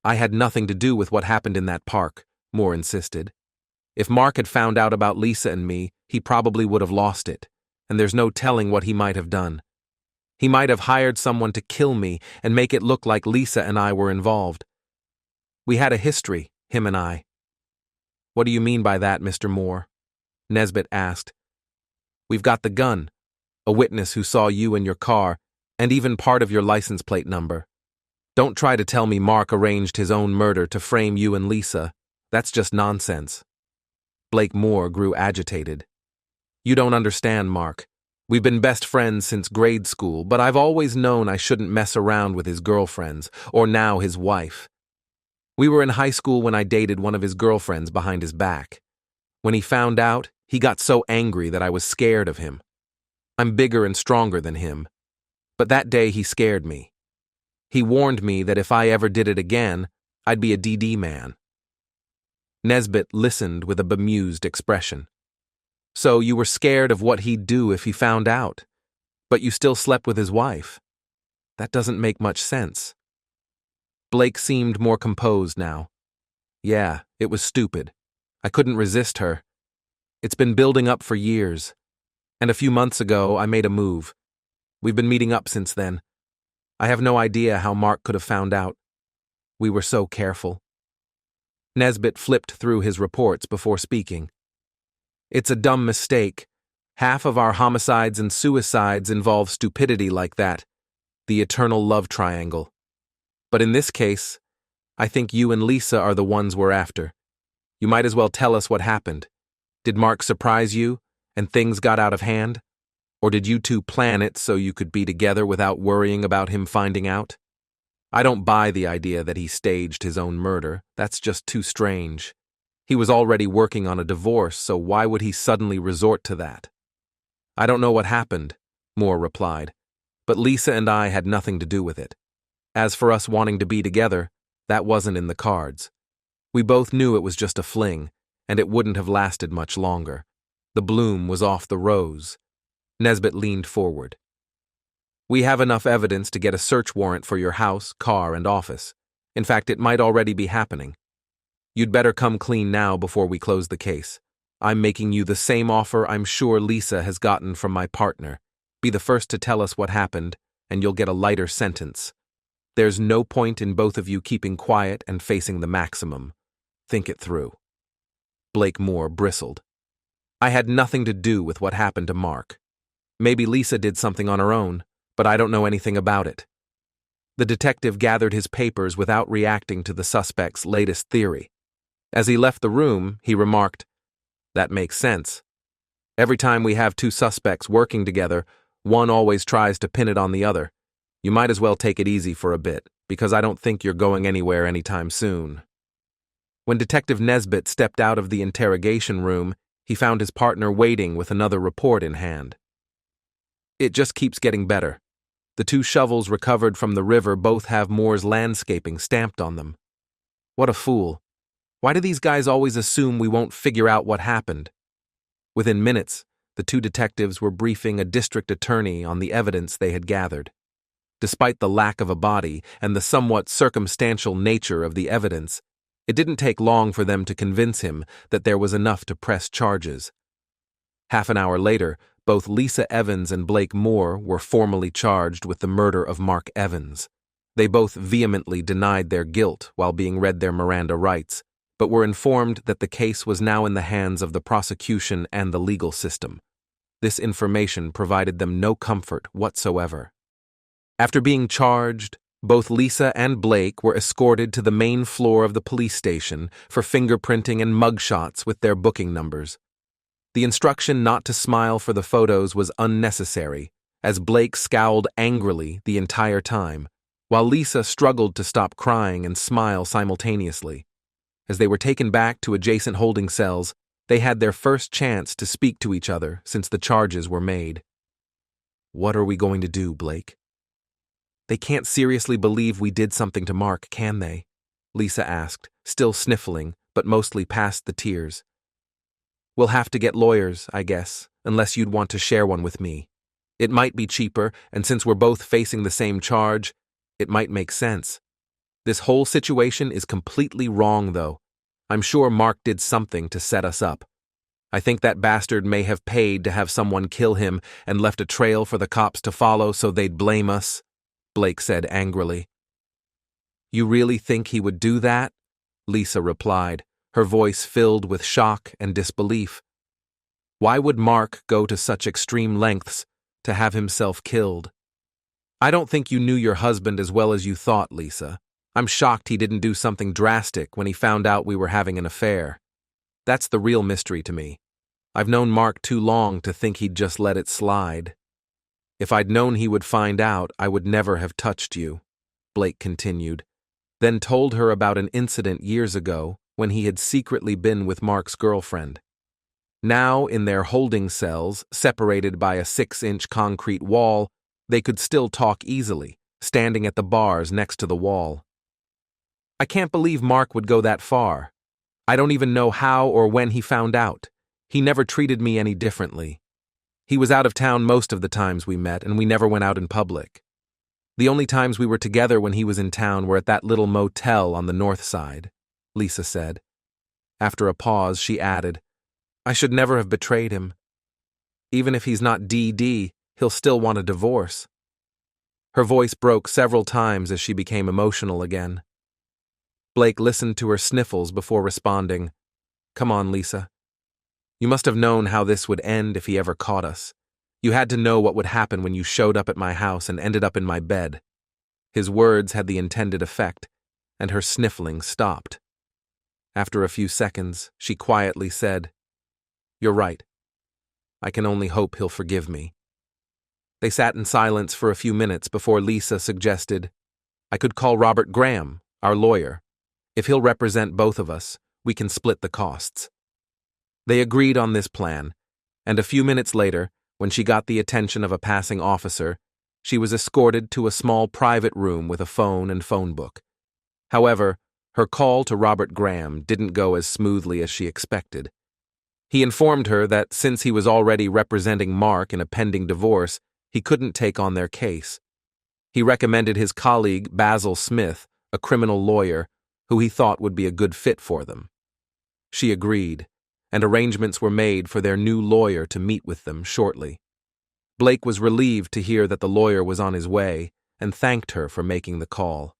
"I had nothing to do with what happened in that park," Moore insisted. "If Mark had found out about Lisa and me, he probably would have lost it, and there's no telling what he might have done. He might have hired someone to kill me and make it look like Lisa and I were involved. We had a history, him and I." "What do you mean by that, Mr. Moore?" Nesbitt asked. "We've got the gun, a witness who saw you in your car, and even part of your license plate number. Don't try to tell me Mark arranged his own murder to frame you and Lisa. That's just nonsense." Blake Moore grew agitated. "You don't understand, Mark. We've been best friends since grade school, but I've always known I shouldn't mess around with his girlfriends, or now his wife. We were in high school when I dated one of his girlfriends behind his back. When he found out, he got so angry that I was scared of him. I'm bigger and stronger than him, but that day he scared me. He warned me that if I ever did it again, I'd be a DD man." Nesbitt listened with a bemused expression. "So you were scared of what he'd do if he found out, but you still slept with his wife? That doesn't make much sense." Blake seemed more composed now. "Yeah, it was stupid. I couldn't resist her. It's been building up for years. And a few months ago, I made a move. We've been meeting up since then. I have no idea how Mark could have found out. We were so careful." Nesbitt flipped through his reports before speaking. "It's a dumb mistake. Half of our homicides and suicides involve stupidity like that, the eternal love triangle. But in this case, I think you and Lisa are the ones we're after. You might as well tell us what happened. Did Mark surprise you, and things got out of hand? Or did you two plan it so you could be together without worrying about him finding out? I don't buy the idea that he staged his own murder. That's just too strange. He was already working on a divorce, so why would he suddenly resort to that?" "I don't know what happened," Moore replied, "but Lisa and I had nothing to do with it. As for us wanting to be together, that wasn't in the cards. We both knew it was just a fling, and it wouldn't have lasted much longer. The bloom was off the rose." Nesbitt leaned forward. "We have enough evidence to get a search warrant for your house, car, and office. In fact, it might already be happening. You'd better come clean now before we close the case. I'm making you the same offer I'm sure Lisa has gotten from my partner. Be the first to tell us what happened, and you'll get a lighter sentence. There's no point in both of you keeping quiet and facing the maximum. Think it through." Blake Moore bristled. "I had nothing to do with what happened to Mark. Maybe Lisa did something on her own, but I don't know anything about it." The detective gathered his papers without reacting to the suspect's latest theory. As he left the room, he remarked, "That makes sense. Every time we have two suspects working together, one always tries to pin it on the other. You might as well take it easy for a bit, because I don't think you're going anywhere anytime soon." When Detective Nesbitt stepped out of the interrogation room, he found his partner waiting with another report in hand. "It just keeps getting better. The two shovels recovered from the river both have Moore's landscaping stamped on them. What a fool. Why do these guys always assume we won't figure out what happened?" Within minutes, the two detectives were briefing a district attorney on the evidence they had gathered. Despite the lack of a body and the somewhat circumstantial nature of the evidence, it didn't take long for them to convince him that there was enough to press charges. Half an hour later, both Lisa Evans and Blake Moore were formally charged with the murder of Mark Evans. They both vehemently denied their guilt while being read their Miranda rights, but were informed that the case was now in the hands of the prosecution and the legal system. This information provided them no comfort whatsoever. After being charged, both Lisa and Blake were escorted to the main floor of the police station for fingerprinting and mugshots with their booking numbers. The instruction not to smile for the photos was unnecessary, as Blake scowled angrily the entire time, while Lisa struggled to stop crying and smile simultaneously. As they were taken back to adjacent holding cells, they had their first chance to speak to each other since the charges were made. "What are we going to do, Blake?" "They can't seriously believe we did something to Mark, can they?" Lisa asked, still sniffling, but mostly past the tears. "We'll have to get lawyers, I guess, unless you'd want to share one with me. It might be cheaper, and since we're both facing the same charge, it might make sense. This whole situation is completely wrong, though. I'm sure Mark did something to set us up. I think that bastard may have paid to have someone kill him and left a trail for the cops to follow so they'd blame us," Blake said angrily. "You really think he would do that?" Lisa replied, her voice filled with shock and disbelief. "Why would Mark go to such extreme lengths to have himself killed? I don't think you knew your husband as well as you thought, Lisa. I'm shocked he didn't do something drastic when he found out we were having an affair. That's the real mystery to me. I've known Mark too long to think he'd just let it slide. If I'd known he would find out, I would never have touched you," Blake continued, then told her about an incident years ago when he had secretly been with Mark's girlfriend. Now, in their holding cells, separated by a 6-inch concrete wall, they could still talk easily, standing at the bars next to the wall. "I can't believe Mark would go that far. I don't even know how or when he found out. He never treated me any differently. He was out of town most of the times we met, and we never went out in public. The only times we were together when he was in town were at that little motel on the north side," Lisa said. After a pause, she added, "I should never have betrayed him. Even if he's not DD, he'll still want a divorce." Her voice broke several times as she became emotional again. Blake listened to her sniffles before responding, "Come on, Lisa. You must have known how this would end if he ever caught us. You had to know what would happen when you showed up at my house and ended up in my bed." His words had the intended effect, and her sniffling stopped. After a few seconds, she quietly said, "You're right. I can only hope he'll forgive me." They sat in silence for a few minutes before Lisa suggested, "I could call Robert Graham, our lawyer. If he'll represent both of us, we can split the costs." They agreed on this plan, and a few minutes later, when she got the attention of a passing officer, she was escorted to a small private room with a phone and phone book. However, her call to Robert Graham didn't go as smoothly as she expected. He informed her that since he was already representing Mark in a pending divorce, he couldn't take on their case. He recommended his colleague Basil Smith, a criminal lawyer, who he thought would be a good fit for them. She agreed, and arrangements were made for their new lawyer to meet with them shortly. Blake was relieved to hear that the lawyer was on his way and thanked her for making the call.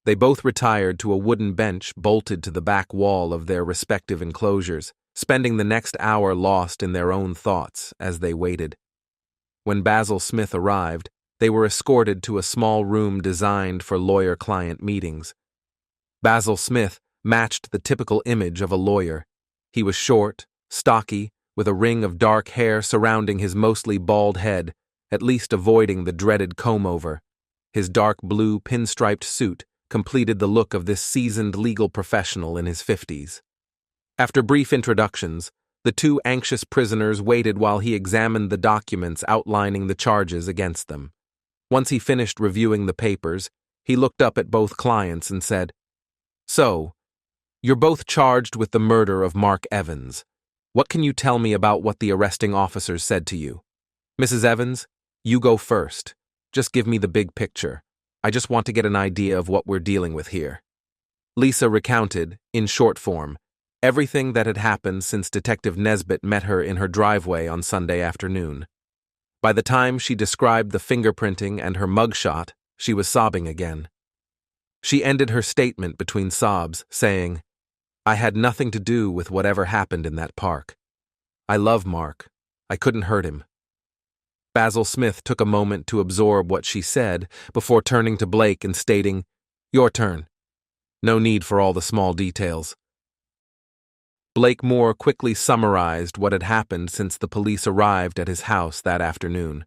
They both retired to a wooden bench bolted to the back wall of their respective enclosures, spending the next hour lost in their own thoughts as they waited. When Basil Smith arrived, they were escorted to a small room designed for lawyer-client meetings. Basil Smith matched the typical image of a lawyer. He was short, stocky, with a ring of dark hair surrounding his mostly bald head, at least avoiding the dreaded comb-over. His dark blue pinstriped suit completed the look of this seasoned legal professional in his 50s. After brief introductions, the two anxious prisoners waited while he examined the documents outlining the charges against them. Once he finished reviewing the papers, he looked up at both clients and said, "So, you're both charged with the murder of Mark Evans. What can you tell me about what the arresting officers said to you? Mrs. Evans, you go first. Just give me the big picture. I just want to get an idea of what we're dealing with here." Lisa recounted, in short form, everything that had happened since Detective Nesbitt met her in her driveway on Sunday afternoon. By the time she described the fingerprinting and her mugshot, she was sobbing again. She ended her statement between sobs, saying, "I had nothing to do with whatever happened in that park. I love Mark. I couldn't hurt him." Basil Smith took a moment to absorb what she said before turning to Blake and stating, "Your turn. No need for all the small details." Blake Moore quickly summarized what had happened since the police arrived at his house that afternoon.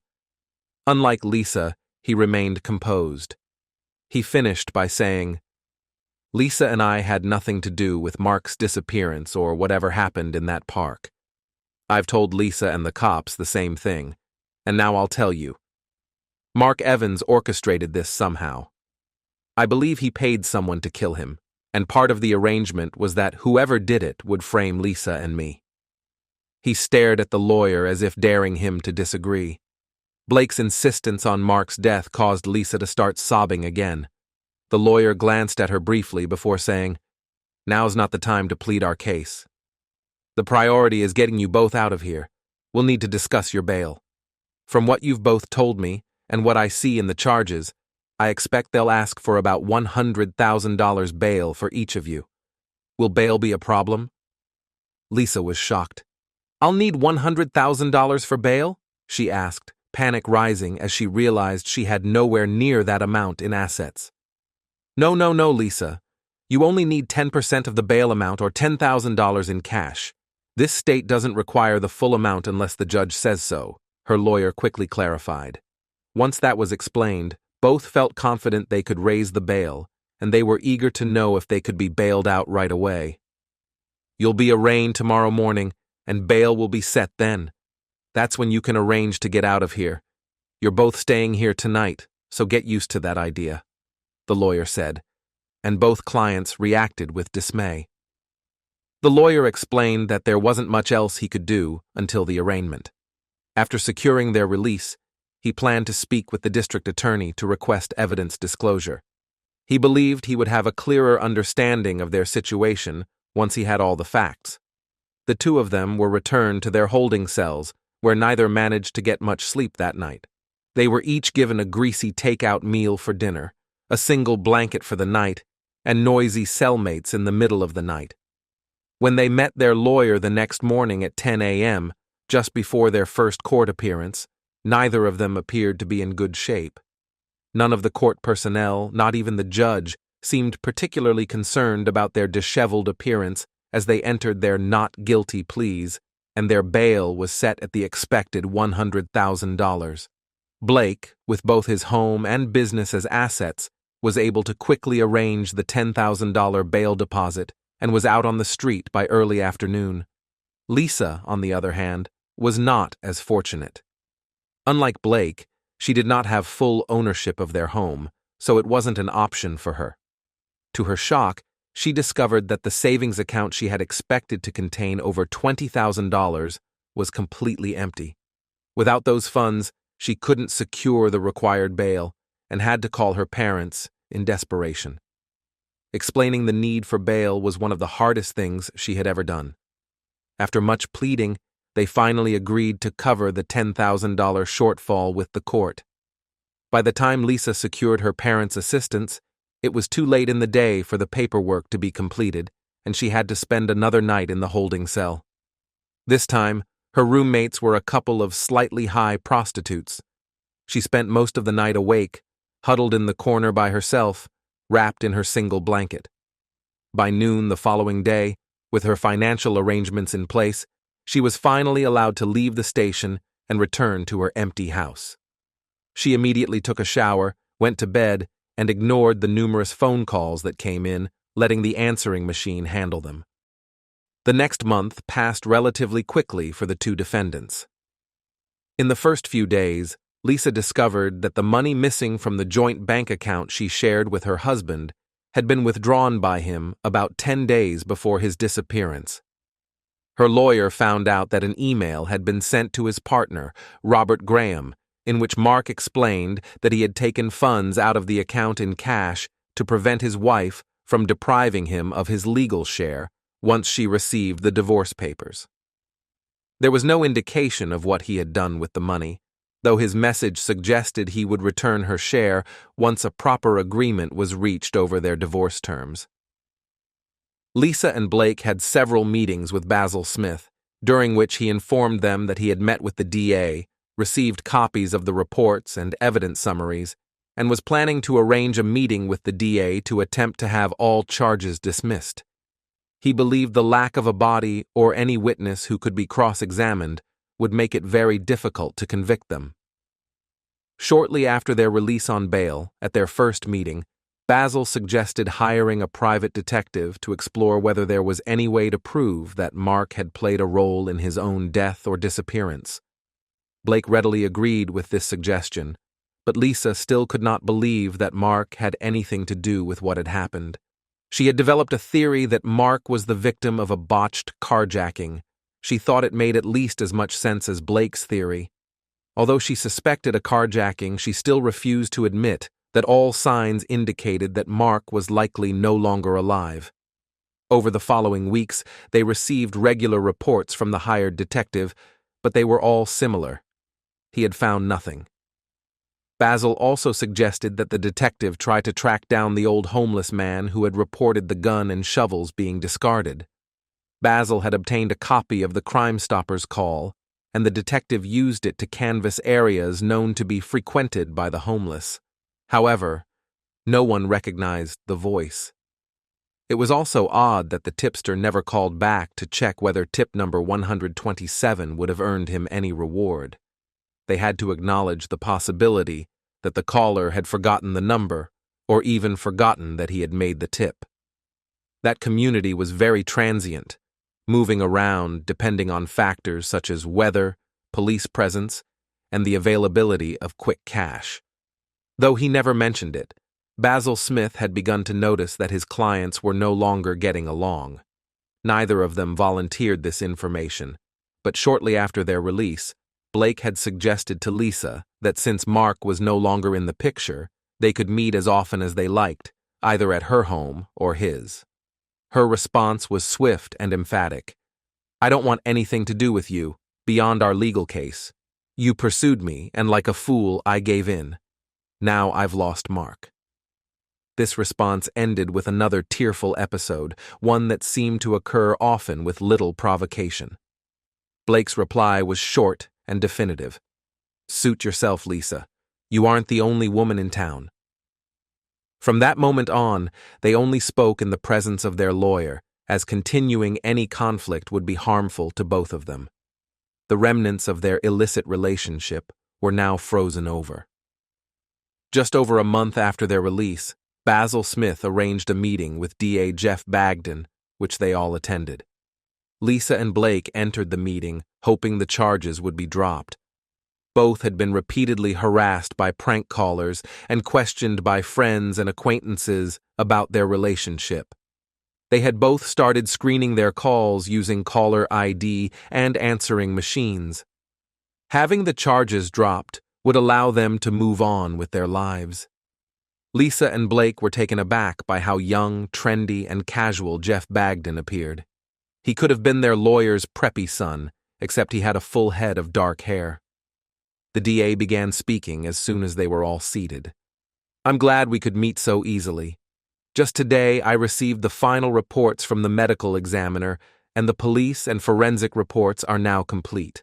Unlike Lisa, he remained composed. He finished by saying, "Lisa and I had nothing to do with Mark's disappearance or whatever happened in that park. I've told Lisa and the cops the same thing, and now I'll tell you. Mark Evans orchestrated this somehow. I believe he paid someone to kill him, and part of the arrangement was that whoever did it would frame Lisa and me." He stared at the lawyer as if daring him to disagree. Blake's insistence on Mark's death caused Lisa to start sobbing again. The lawyer glanced at her briefly before saying, "Now's not the time to plead our case. The priority is getting you both out of here. We'll need to discuss your bail. From what you've both told me and what I see in the charges, I expect they'll ask for about $100,000 bail for each of you. Will bail be a problem?" Lisa was shocked. "I'll need $100,000 for bail?" she asked, panic rising as she realized she had nowhere near that amount in assets. No, Lisa. You only need 10% of the bail amount or $10,000 in cash. This state doesn't require the full amount unless the judge says so," her lawyer quickly clarified. Once that was explained, both felt confident they could raise the bail, and they were eager to know if they could be bailed out right away. "You'll be arraigned tomorrow morning, and bail will be set then. That's when you can arrange to get out of here. You're both staying here tonight, so get used to that idea," the lawyer said, and both clients reacted with dismay. The lawyer explained that there wasn't much else he could do until the arraignment. After securing their release, he planned to speak with the district attorney to request evidence disclosure. He believed he would have a clearer understanding of their situation once he had all the facts. The two of them were returned to their holding cells, where neither managed to get much sleep that night. They were each given a greasy takeout meal for dinner, a single blanket for the night, and noisy cellmates in the middle of the night. When they met their lawyer the next morning at 10 a.m., just before their first court appearance, neither of them appeared to be in good shape. None of the court personnel, not even the judge, seemed particularly concerned about their disheveled appearance as they entered their not guilty pleas, and their bail was set at the expected $100,000. Blake, with both his home and business as assets, was able to quickly arrange the $10,000 bail deposit and was out on the street by early afternoon. Lisa, on the other hand, was not as fortunate. Unlike Blake, she did not have full ownership of their home, so it wasn't an option for her. To her shock, she discovered that the savings account she had expected to contain over $20,000 was completely empty. Without those funds, she couldn't secure the required bail and had to call her parents in desperation. Explaining the need for bail was one of the hardest things she had ever done. After much pleading, they finally agreed to cover the $10,000 shortfall with the court. By the time Lisa secured her parents' assistance, it was too late in the day for the paperwork to be completed, and she had to spend another night in the holding cell. This time, her roommates were a couple of slightly high prostitutes. She spent most of the night awake, huddled in the corner by herself, wrapped in her single blanket. By noon the following day, with her financial arrangements in place, she was finally allowed to leave the station and return to her empty house. She immediately took a shower, went to bed, and ignored the numerous phone calls that came in, letting the answering machine handle them. The next month passed relatively quickly for the two defendants. In the first few days, Lisa discovered that the money missing from the joint bank account she shared with her husband had been withdrawn by him about 10 days before his disappearance. Her lawyer found out that an email had been sent to his partner, Robert Graham, in which Mark explained that he had taken funds out of the account in cash to prevent his wife from depriving him of his legal share once she received the divorce papers. There was no indication of what he had done with the money, though his message suggested he would return her share once a proper agreement was reached over their divorce terms. Lisa and Blake had several meetings with Basil Smith, during which he informed them that he had met with the DA, received copies of the reports and evidence summaries, and was planning to arrange a meeting with the DA to attempt to have all charges dismissed. He believed the lack of a body or any witness who could be cross-examined would make it very difficult to convict them. Shortly after their release on bail, at their first meeting, Basil suggested hiring a private detective to explore whether there was any way to prove that Mark had played a role in his own death or disappearance. Blake readily agreed with this suggestion, but Lisa still could not believe that Mark had anything to do with what had happened. She had developed a theory that Mark was the victim of a botched carjacking. She thought it made at least as much sense as Blake's theory. Although she suspected a carjacking, she still refused to admit that all signs indicated that Mark was likely no longer alive. Over the following weeks, they received regular reports from the hired detective, but they were all similar. He had found nothing. Basil also suggested that the detective try to track down the old homeless man who had reported the gun and shovels being discarded. Basil had obtained a copy of the Crime Stoppers call, and the detective used it to canvass areas known to be frequented by the homeless. However, no one recognized the voice. It was also odd that the tipster never called back to check whether tip number 127 would have earned him any reward. They had to acknowledge the possibility that the caller had forgotten the number, or even forgotten that he had made the tip. That community was very transient, moving around depending on factors such as weather, police presence, and the availability of quick cash. Though he never mentioned it, Basil Smith had begun to notice that his clients were no longer getting along. Neither of them volunteered this information, but shortly after their release, Blake had suggested to Lisa that since Mark was no longer in the picture, they could meet as often as they liked, either at her home or his. Her response was swift and emphatic. "I don't want anything to do with you, beyond our legal case. You pursued me, and like a fool, I gave in. Now I've lost Mark." This response ended with another tearful episode, one that seemed to occur often with little provocation. Blake's reply was short and definitive. "Suit yourself, Lisa. You aren't the only woman in town." From that moment on, they only spoke in the presence of their lawyer, as continuing any conflict would be harmful to both of them. The remnants of their illicit relationship were now frozen over. Just over a month after their release, Basil Smith arranged a meeting with DA Jeff Bagden, which they all attended. Lisa and Blake entered the meeting, hoping the charges would be dropped. Both had been repeatedly harassed by prank callers and questioned by friends and acquaintances about their relationship. They had both started screening their calls using caller ID and answering machines. Having the charges dropped would allow them to move on with their lives. Lisa and Blake were taken aback by how young, trendy, and casual Jeff Bagden appeared. He could have been their lawyer's preppy son, except he had a full head of dark hair. The DA began speaking as soon as they were all seated. "I'm glad we could meet so easily. Just today I received the final reports from the medical examiner, and the police and forensic reports are now complete.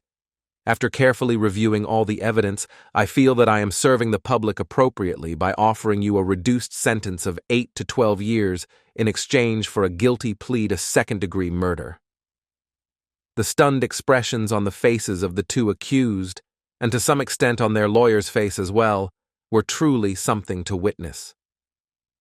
After carefully reviewing all the evidence, I feel that I am serving the public appropriately by offering you a reduced sentence of 8 to 12 years in exchange for a guilty plea to second-degree murder. The stunned expressions on the faces of the two accused, and to some extent on their lawyer's face as well, were truly something to witness.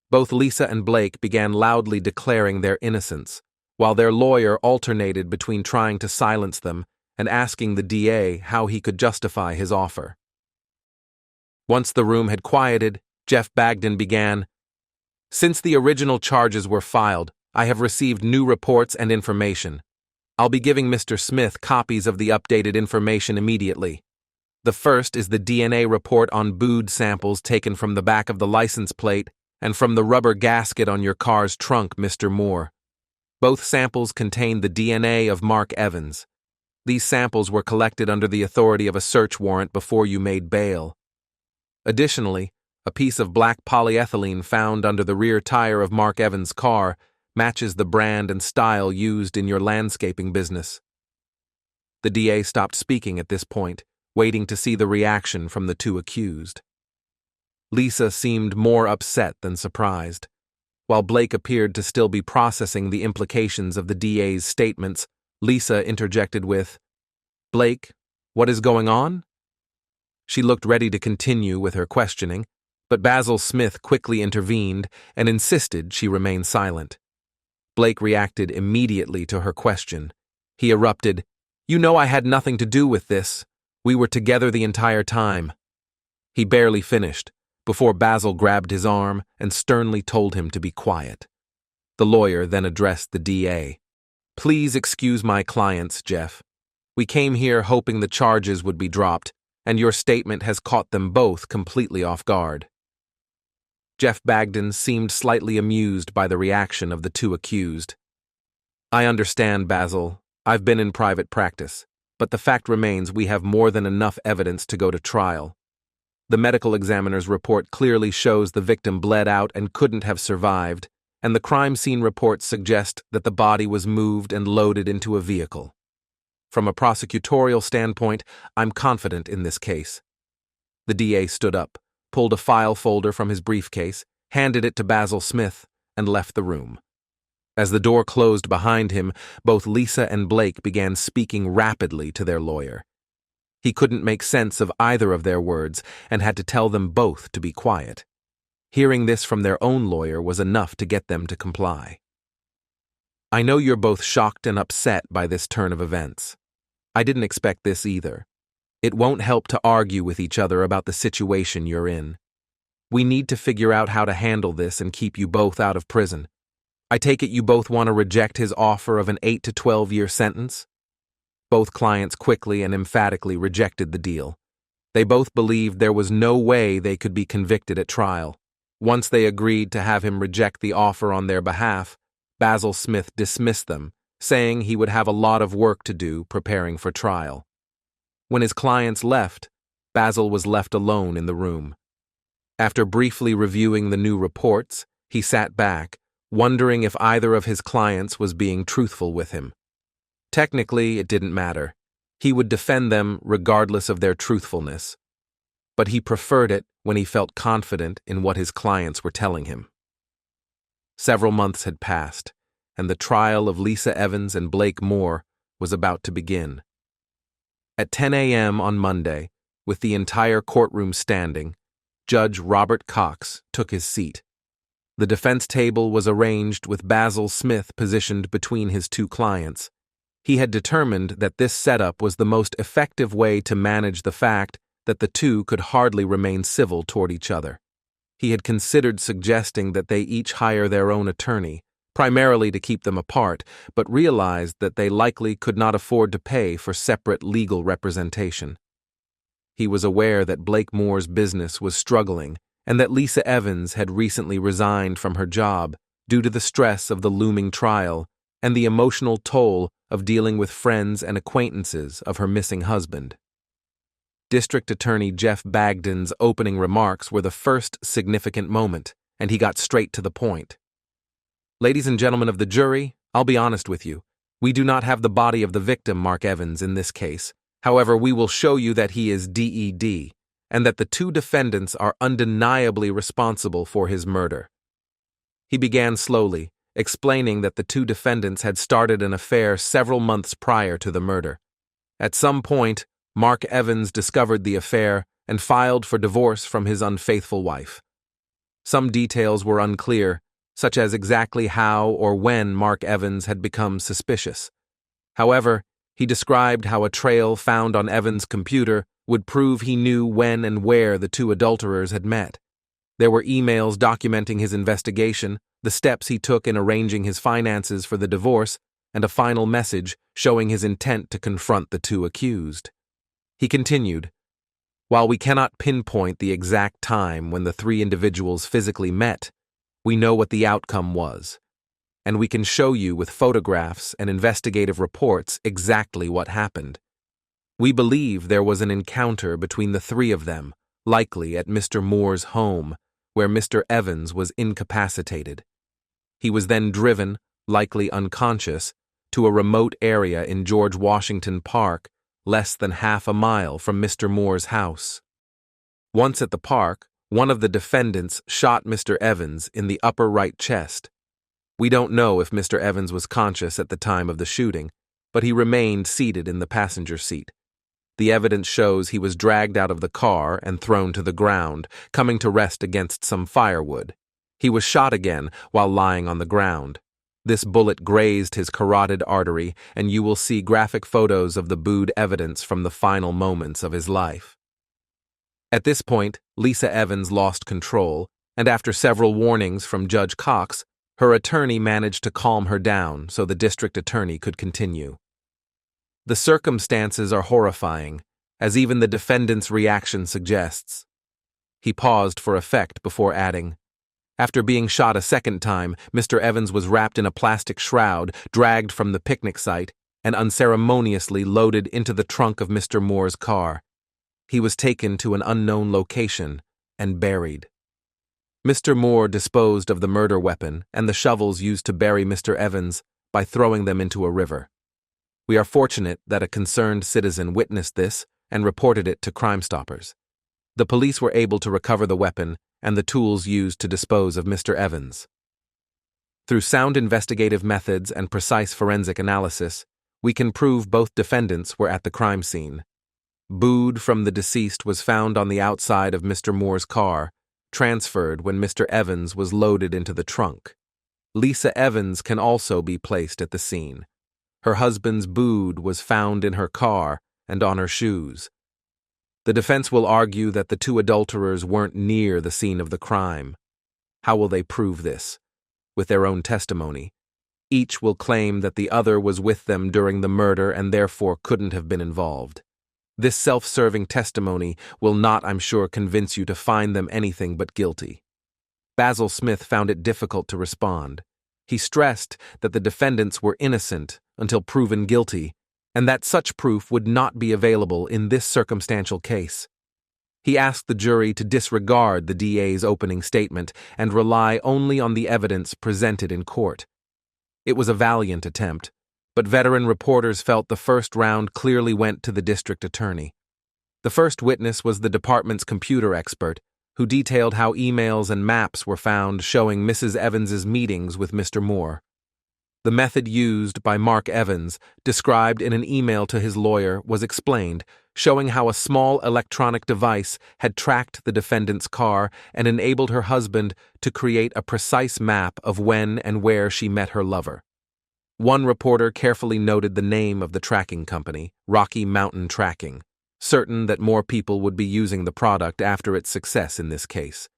Both Lisa and Blake began loudly declaring their innocence, while their lawyer alternated between trying to silence them and asking the DA how he could justify his offer. Once the room had quieted, Jeff Bagden began, "Since the original charges were filed, I have received new reports and information. I'll be giving Mr. Smith copies of the updated information immediately. The first is the DNA report on booed samples taken from the back of the license plate and from the rubber gasket on your car's trunk, Mr. Moore. Both samples contain the DNA of Mark Evans. These samples were collected under the authority of a search warrant before you made bail. Additionally, a piece of black polyethylene found under the rear tire of Mark Evans' car matches the brand and style used in your landscaping business." The DA stopped speaking at this point, waiting to see the reaction from the two accused. Lisa seemed more upset than surprised. While Blake appeared to still be processing the implications of the DA's statements, Lisa interjected with, "Blake, what is going on?" She looked ready to continue with her questioning, but Basil Smith quickly intervened and insisted she remain silent. Blake reacted immediately to her question. He erupted, "You know I had nothing to do with this. We were together the entire time." He barely finished before Basil grabbed his arm and sternly told him to be quiet. The lawyer then addressed the DA. "Please excuse my clients, Jeff. We came here hoping the charges would be dropped, and your statement has caught them both completely off guard." Jeff Bagden seemed slightly amused by the reaction of the two accused. "I understand, Basil. I've been in private practice, but the fact remains we have more than enough evidence to go to trial. The medical examiner's report clearly shows the victim bled out and couldn't have survived, and the crime scene reports suggest that the body was moved and loaded into a vehicle. From a prosecutorial standpoint, I'm confident in this case." The DA stood up, pulled a file folder from his briefcase, handed it to Basil Smith, and left the room. As the door closed behind him, both Lisa and Blake began speaking rapidly to their lawyer. He couldn't make sense of either of their words and had to tell them both to be quiet. Hearing this from their own lawyer was enough to get them to comply. "I know you're both shocked and upset by this turn of events. I didn't expect this either. It won't help to argue with each other about the situation you're in. We need to figure out how to handle this and keep you both out of prison. I take it you both want to reject his offer of an 8 to 12-year sentence?" Both clients quickly and emphatically rejected the deal. They both believed there was no way they could be convicted at trial. Once they agreed to have him reject the offer on their behalf, Basil Smith dismissed them, saying he would have a lot of work to do preparing for trial. When his clients left, Basil was left alone in the room. After briefly reviewing the new reports, he sat back, wondering if either of his clients was being truthful with him. Technically, it didn't matter. He would defend them regardless of their truthfulness. But he preferred it when he felt confident in what his clients were telling him. Several months had passed, and the trial of Lisa Evans and Blake Moore was about to begin. At 10 a.m. on Monday, with the entire courtroom standing, Judge Robert Cox took his seat. The defense table was arranged with Basil Smith positioned between his two clients. He had determined that this setup was the most effective way to manage the fact that the two could hardly remain civil toward each other. He had considered suggesting that they each hire their own attorney, primarily to keep them apart, but realized that they likely could not afford to pay for separate legal representation. He was aware that Blake Moore's business was struggling and that Lisa Evans had recently resigned from her job due to the stress of the looming trial and the emotional toll of dealing with friends and acquaintances of her missing husband. District Attorney Jeff Bagden's opening remarks were the first significant moment, and he got straight to the point. "Ladies and gentlemen of the jury, I'll be honest with you. We do not have the body of the victim, Mark Evans, in this case. However, we will show you that he is DED, and that the two defendants are undeniably responsible for his murder. He began slowly, explaining that the two defendants had started an affair several months prior to the murder. At some point, Mark Evans discovered the affair and filed for divorce from his unfaithful wife. Some details were unclear, such as exactly how or when Mark Evans had become suspicious. However, he described how a trail found on Evans' computer would prove he knew when and where the two adulterers had met. There were emails documenting his investigation, the steps he took in arranging his finances for the divorce, and a final message showing his intent to confront the two accused. He continued, "While we cannot pinpoint the exact time when the three individuals physically met, we know what the outcome was, and we can show you with photographs and investigative reports exactly what happened. We believe there was an encounter between the three of them, likely at Mr. Moore's home, where Mr. Evans was incapacitated. He was then driven, likely unconscious, to a remote area in George Washington Park, less than half a mile from Mr. Moore's house. Once at the park, one of the defendants shot Mr. Evans in the upper right chest. We don't know if Mr. Evans was conscious at the time of the shooting, but he remained seated in the passenger seat. The evidence shows he was dragged out of the car and thrown to the ground, coming to rest against some firewood. He was shot again while lying on the ground. This bullet grazed his carotid artery, and you will see graphic photos of the booed evidence from the final moments of his life." At this point, Lisa Evans lost control, and after several warnings from Judge Cox, her attorney managed to calm her down so the district attorney could continue. "The circumstances are horrifying, as even the defendant's reaction suggests." He paused for effect before adding, "After being shot a second time, Mr. Evans was wrapped in a plastic shroud, dragged from the picnic site, and unceremoniously loaded into the trunk of Mr. Moore's car. He was taken to an unknown location and buried. Mr. Moore disposed of the murder weapon and the shovels used to bury Mr. Evans by throwing them into a river. We are fortunate that a concerned citizen witnessed this and reported it to Crime Stoppers. The police were able to recover the weapon and the tools used to dispose of Mr. Evans. Through sound investigative methods and precise forensic analysis, we can prove both defendants were at the crime scene. Booed from the deceased was found on the outside of Mr. Moore's car, transferred when Mr. Evans was loaded into the trunk. Lisa Evans can also be placed at the scene. Her husband's bood was found in her car and on her shoes. The defense will argue that the two adulterers weren't near the scene of the crime. How will they prove this? With their own testimony. Each will claim that the other was with them during the murder and therefore couldn't have been involved. This self-serving testimony will not, I'm sure, convince you to find them anything but guilty. Basil Smith found it difficult to respond. He stressed that the defendants were innocent until proven guilty, and that such proof would not be available in this circumstantial case. He asked the jury to disregard the DA's opening statement and rely only on the evidence presented in court. It was a valiant attempt, but veteran reporters felt the first round clearly went to the district attorney. The first witness was the department's computer expert, who detailed how emails and maps were found showing Mrs. Evans's meetings with Mr. Moore. The method used by Mark Evans, described in an email to his lawyer, was explained, showing how a small electronic device had tracked the defendant's car and enabled her husband to create a precise map of when and where she met her lover. One reporter carefully noted the name of the tracking company, Rocky Mountain Tracking, certain that more people would be using the product after its success in this case.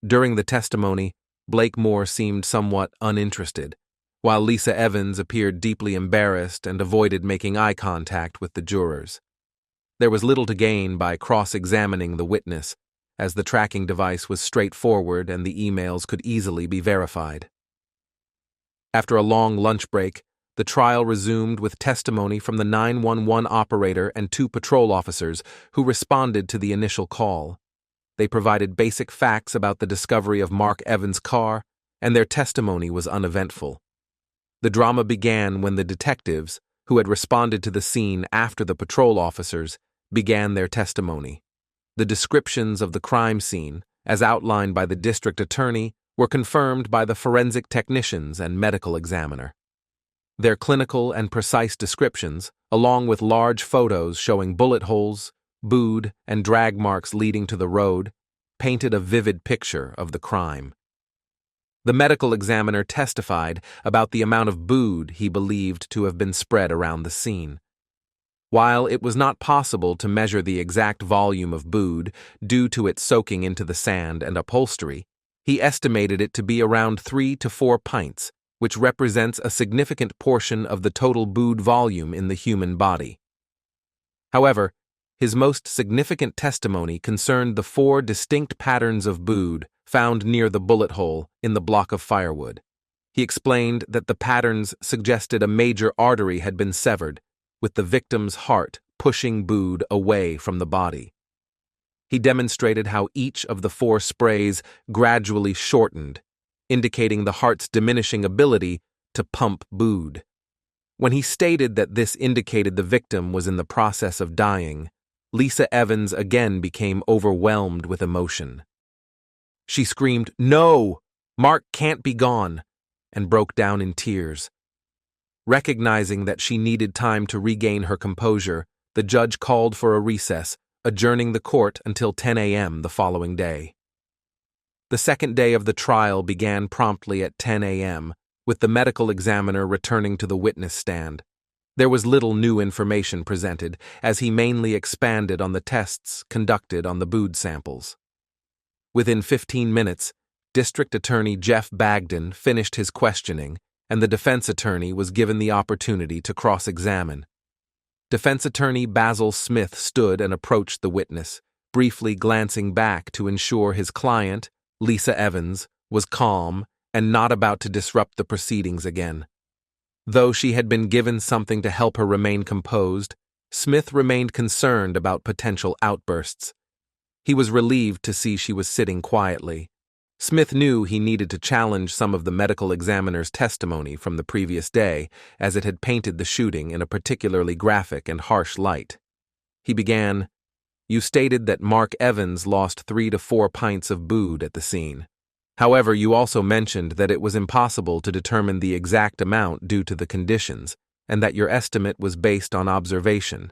During the testimony, Blake Moore seemed somewhat uninterested, while Lisa Evans appeared deeply embarrassed and avoided making eye contact with the jurors. There was little to gain by cross-examining the witness, as the tracking device was straightforward and the emails could easily be verified. After a long lunch break, the trial resumed with testimony from the 911 operator and 2 patrol officers who responded to the initial call. They provided basic facts about the discovery of Mark Evans' car, and their testimony was uneventful. The drama began when the detectives, who had responded to the scene after the patrol officers, began their testimony. The descriptions of the crime scene, as outlined by the district attorney, were confirmed by the forensic technicians and medical examiner. Their clinical and precise descriptions, along with large photos showing bullet holes, bood, and drag marks leading to the road, painted a vivid picture of the crime. The medical examiner testified about the amount of bood he believed to have been spread around the scene. While it was not possible to measure the exact volume of bood due to it soaking into the sand and upholstery, he estimated it to be around 3 to 4 pints, which represents a significant portion of the total bood volume in the human body. However, his most significant testimony concerned the 4 distinct patterns of bood found near the bullet hole in the block of firewood. He explained that the patterns suggested a major artery had been severed, with the victim's heart pushing bood away from the body. He demonstrated how each of the 4 sprays gradually shortened, indicating the heart's diminishing ability to pump bood. When he stated that this indicated the victim was in the process of dying, Lisa Evans again became overwhelmed with emotion. She screamed, "No! Mark can't be gone!" and broke down in tears. Recognizing that she needed time to regain her composure, the judge called for a recess, adjourning the court until 10 a.m. the following day. The second day of the trial began promptly at 10 a.m., with the medical examiner returning to the witness stand. There was little new information presented, as he mainly expanded on the tests conducted on the bood samples. Within 15 minutes, District Attorney Jeff Bagden finished his questioning, and the defense attorney was given the opportunity to cross-examine. Defense Attorney Basil Smith stood and approached the witness, briefly glancing back to ensure his client, Lisa Evans, was calm and not about to disrupt the proceedings again. Though she had been given something to help her remain composed, Smith remained concerned about potential outbursts. He was relieved to see she was sitting quietly. Smith knew he needed to challenge some of the medical examiner's testimony from the previous day, as it had painted the shooting in a particularly graphic and harsh light. He began, "You stated that Mark Evans lost 3 to 4 pints of bood at the scene. However, you also mentioned that it was impossible to determine the exact amount due to the conditions, and that your estimate was based on observation.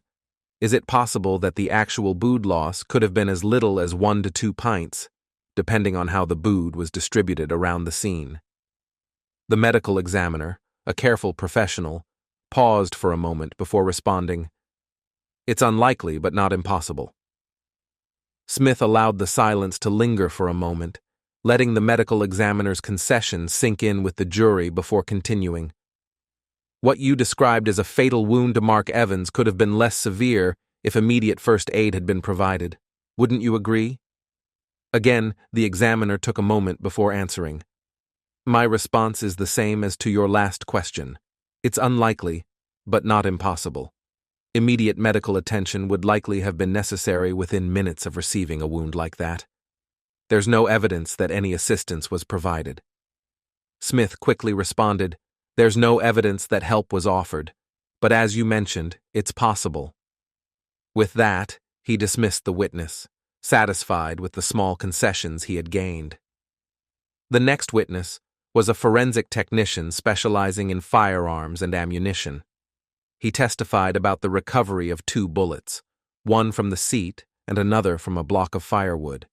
Is it possible that the actual bood loss could have been as little as 1 to 2 pints, depending on how the bood was distributed around the scene?" The medical examiner, a careful professional, paused for a moment before responding, "It's unlikely, but not impossible." Smith allowed the silence to linger for a moment, letting the medical examiner's concession sink in with the jury before continuing. "What you described as a fatal wound to Mark Evans could have been less severe if immediate first aid had been provided. Wouldn't you agree?" Again, the examiner took a moment before answering. "My response is the same as to your last question. It's unlikely, but not impossible. Immediate medical attention would likely have been necessary within minutes of receiving a wound like that. There's no evidence that any assistance was provided." Smith quickly responded, "There's no evidence that help was offered, but as you mentioned, it's possible." With that, he dismissed the witness, satisfied with the small concessions he had gained. The next witness was a forensic technician specializing in firearms and ammunition. He testified about the recovery of 2 bullets, one from the seat and another from a block of firewood.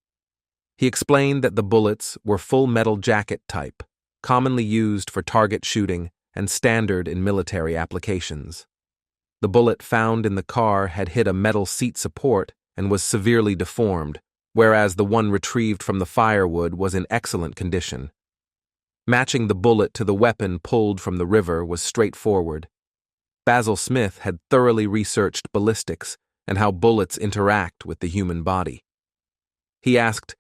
He explained that the bullets were full metal jacket type, commonly used for target shooting and standard in military applications. The bullet found in the car had hit a metal seat support and was severely deformed, whereas the one retrieved from the firewood was in excellent condition. Matching the bullet to the weapon pulled from the river was straightforward. Basil Smith had thoroughly researched ballistics and how bullets interact with the human body. He asked,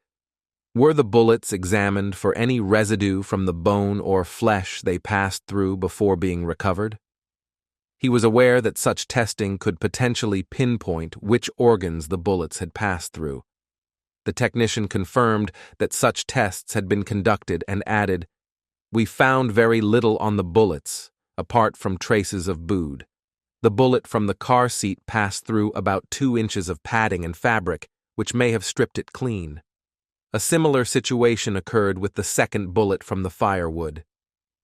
"Were the bullets examined for any residue from the bone or flesh they passed through before being recovered?" He was aware that such testing could potentially pinpoint which organs the bullets had passed through. The technician confirmed that such tests had been conducted and added, "We found very little on the bullets, apart from traces of bood. The bullet from the car seat passed through about 2 inches of padding and fabric, which may have stripped it clean. A similar situation occurred with the second bullet from the firewood.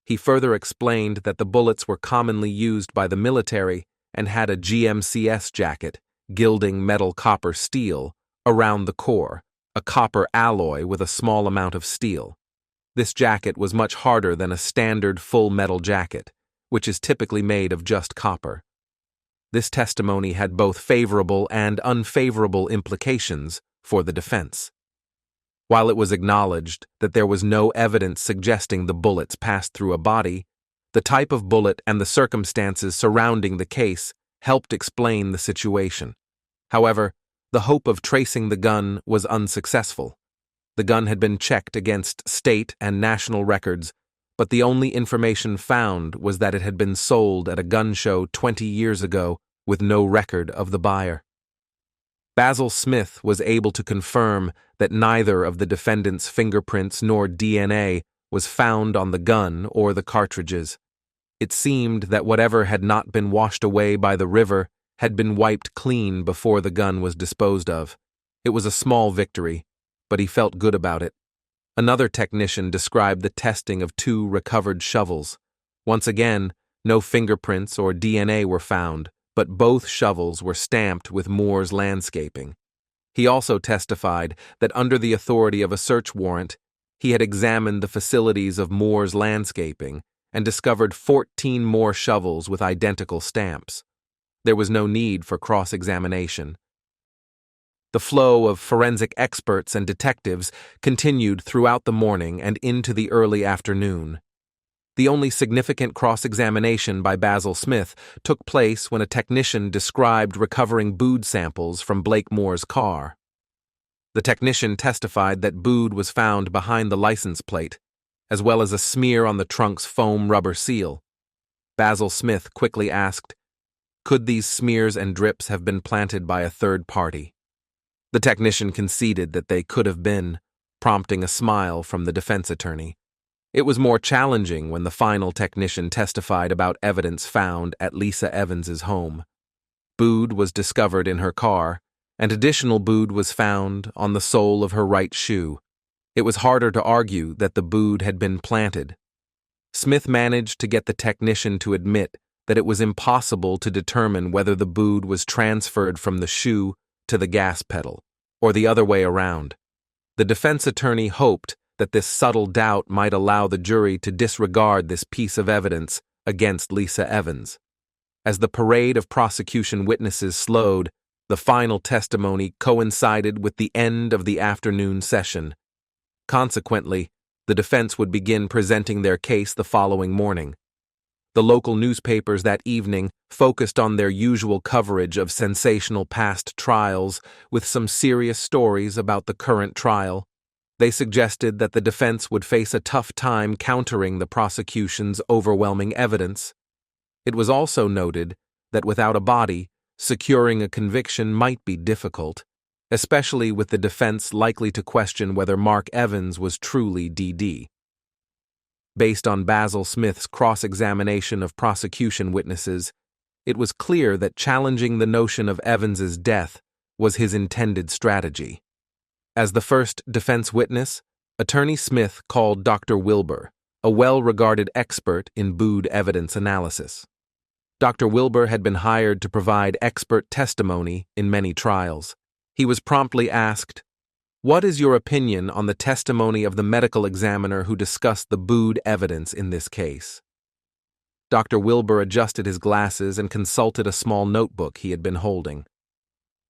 He further explained that the bullets were commonly used by the military and had a GMCS jacket, gilding metal copper steel, around the core, a copper alloy with a small amount of steel. This jacket was much harder than a standard full metal jacket, which is typically made of just copper. This testimony had both favorable and unfavorable implications for the defense. While it was acknowledged that there was no evidence suggesting the bullets passed through a body, the type of bullet and the circumstances surrounding the case helped explain the situation. However, the hope of tracing the gun was unsuccessful. The gun had been checked against state and national records, but the only information found was that it had been sold at a gun show 20 years ago with no record of the buyer. Basil Smith was able to confirm that neither of the defendant's fingerprints nor DNA was found on the gun or the cartridges. It seemed that whatever had not been washed away by the river had been wiped clean before the gun was disposed of. It was a small victory, but he felt good about it. Another technician described the testing of 2 recovered shovels. Once again, no fingerprints or DNA were found, but both shovels were stamped with Moore's Landscaping. He also testified that under the authority of a search warrant, he had examined the facilities of Moore's Landscaping and discovered 14 more shovels with identical stamps. There was no need for cross-examination. The flow of forensic experts and detectives continued throughout the morning and into the early afternoon. The only significant cross-examination by Basil Smith took place when a technician described recovering booze samples from Blake Moore's car. The technician testified that booze was found behind the license plate, as well as a smear on the trunk's foam rubber seal. Basil Smith quickly asked, could these smears and drips have been planted by a third party? The technician conceded that they could have been, prompting a smile from the defense attorney. It was more challenging when the final technician testified about evidence found at Lisa Evans's home. Booze was discovered in her car, and additional booze was found on the sole of her right shoe. It was harder to argue that the booze had been planted. Smith managed to get the technician to admit that it was impossible to determine whether the booze was transferred from the shoe to the gas pedal, or the other way around. The defense attorney hoped that this subtle doubt might allow the jury to disregard this piece of evidence against Lisa Evans. As the parade of prosecution witnesses slowed, the final testimony coincided with the end of the afternoon session. Consequently, the defense would begin presenting their case the following morning. The local newspapers that evening focused on their usual coverage of sensational past trials with some serious stories about the current trial. They suggested that the defense would face a tough time countering the prosecution's overwhelming evidence. It was also noted that without a body, securing a conviction might be difficult, especially with the defense likely to question whether Mark Evans was truly D.D. Based on Basil Smith's cross-examination of prosecution witnesses, it was clear that challenging the notion of Evans's death was his intended strategy. As the first defense witness, Attorney Smith called Dr. Wilbur, a well-regarded expert in booze evidence analysis. Dr. Wilbur had been hired to provide expert testimony in many trials. He was promptly asked, "What is your opinion on the testimony of the medical examiner who discussed the booze evidence in this case?" Dr. Wilbur adjusted his glasses and consulted a small notebook he had been holding.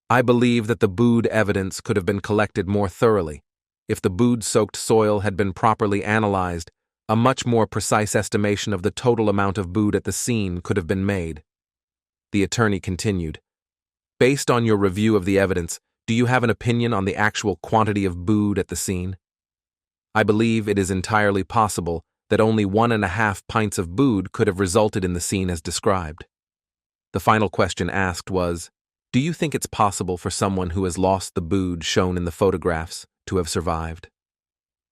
"I believe that the booze evidence could have been collected more thoroughly. If the booze-soaked soil had been properly analyzed, a much more precise estimation of the total amount of booze at the scene could have been made." The attorney continued, "Based on your review of the evidence, do you have an opinion on the actual quantity of booze at the scene?" "I believe it is entirely possible that only 1.5 pints of booze could have resulted in the scene as described." The final question asked was, "Do you think it's possible for someone who has lost the booze shown in the photographs to have survived?"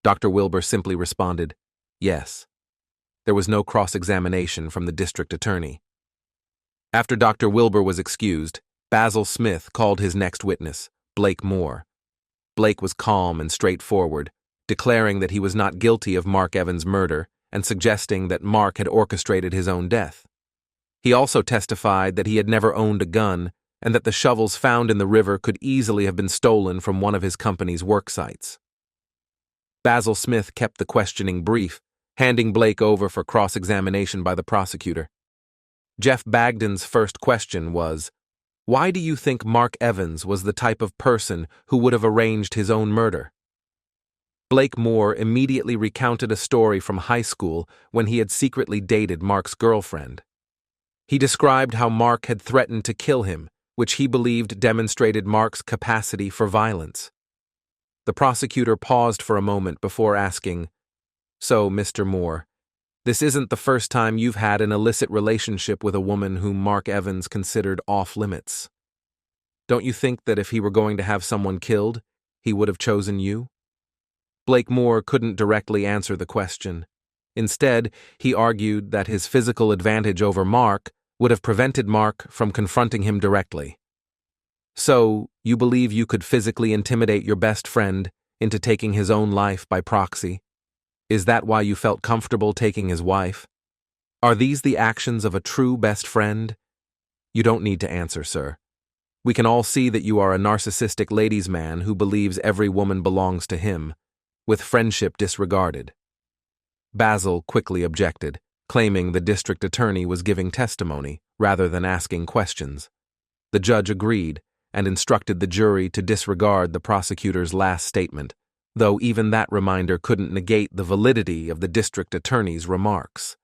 Dr. Wilbur simply responded, "Yes." There was no cross-examination from the district attorney. After Dr. Wilbur was excused, Basil Smith called his next witness, Blake Moore. Blake was calm and straightforward, declaring that he was not guilty of Mark Evans' murder and suggesting that Mark had orchestrated his own death. He also testified that he had never owned a gun and that the shovels found in the river could easily have been stolen from one of his company's work sites. Basil Smith kept the questioning brief, handing Blake over for cross-examination by the prosecutor. Jeff Bagden's first question was, "Why do you think Mark Evans was the type of person who would have arranged his own murder?" Blake Moore immediately recounted a story from high school when he had secretly dated Mark's girlfriend. He described how Mark had threatened to kill him, which he believed demonstrated Mark's capacity for violence. The prosecutor paused for a moment before asking, "So, Mr. Moore, this isn't the first time you've had an illicit relationship with a woman whom Mark Evans considered off-limits. Don't you think that if he were going to have someone killed, he would have chosen you?" Blake Moore couldn't directly answer the question. Instead, he argued that his physical advantage over Mark would have prevented Mark from confronting him directly. "So, you believe you could physically intimidate your best friend into taking his own life by proxy? Is that why you felt comfortable taking his wife? Are these the actions of a true best friend?" "You don't need to answer, sir. We can all see that you are a narcissistic ladies' man who believes every woman belongs to him, with friendship disregarded." Basil quickly objected, claiming the district attorney was giving testimony rather than asking questions. The judge agreed and instructed the jury to disregard the prosecutor's last statement, though even that reminder couldn't negate the validity of the district attorney's remarks.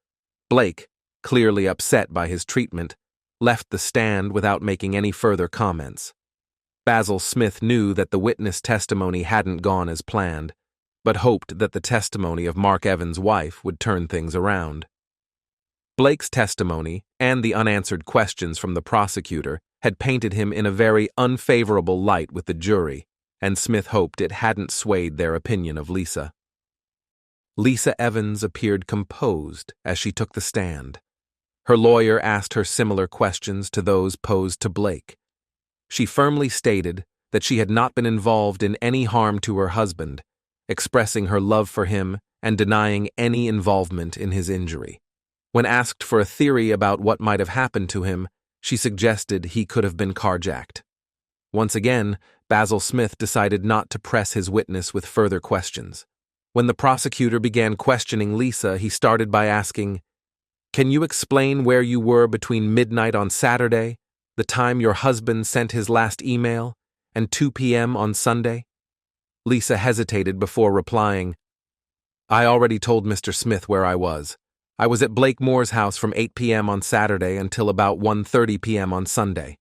Blake, clearly upset by his treatment, left the stand without making any further comments. Basil Smith knew that the witness testimony hadn't gone as planned, but hoped that the testimony of Mark Evans' wife would turn things around. Blake's testimony and the unanswered questions from the prosecutor had painted him in a very unfavorable light with the jury, and Smith hoped it hadn't swayed their opinion of Lisa. Lisa Evans appeared composed as she took the stand. Her lawyer asked her similar questions to those posed to Blake. She firmly stated that she had not been involved in any harm to her husband, expressing her love for him and denying any involvement in his injury. When asked for a theory about what might have happened to him, she suggested he could have been carjacked. Once again, Basil Smith decided not to press his witness with further questions. When the prosecutor began questioning Lisa, he started by asking, "Can you explain where you were between midnight on Saturday, the time your husband sent his last email, and 2 p.m. on Sunday?" Lisa hesitated before replying, "I already told Mr. Smith where I was. I was at Blake Moore's house from 8 p.m. on Saturday until about 1:30 p.m. on Sunday."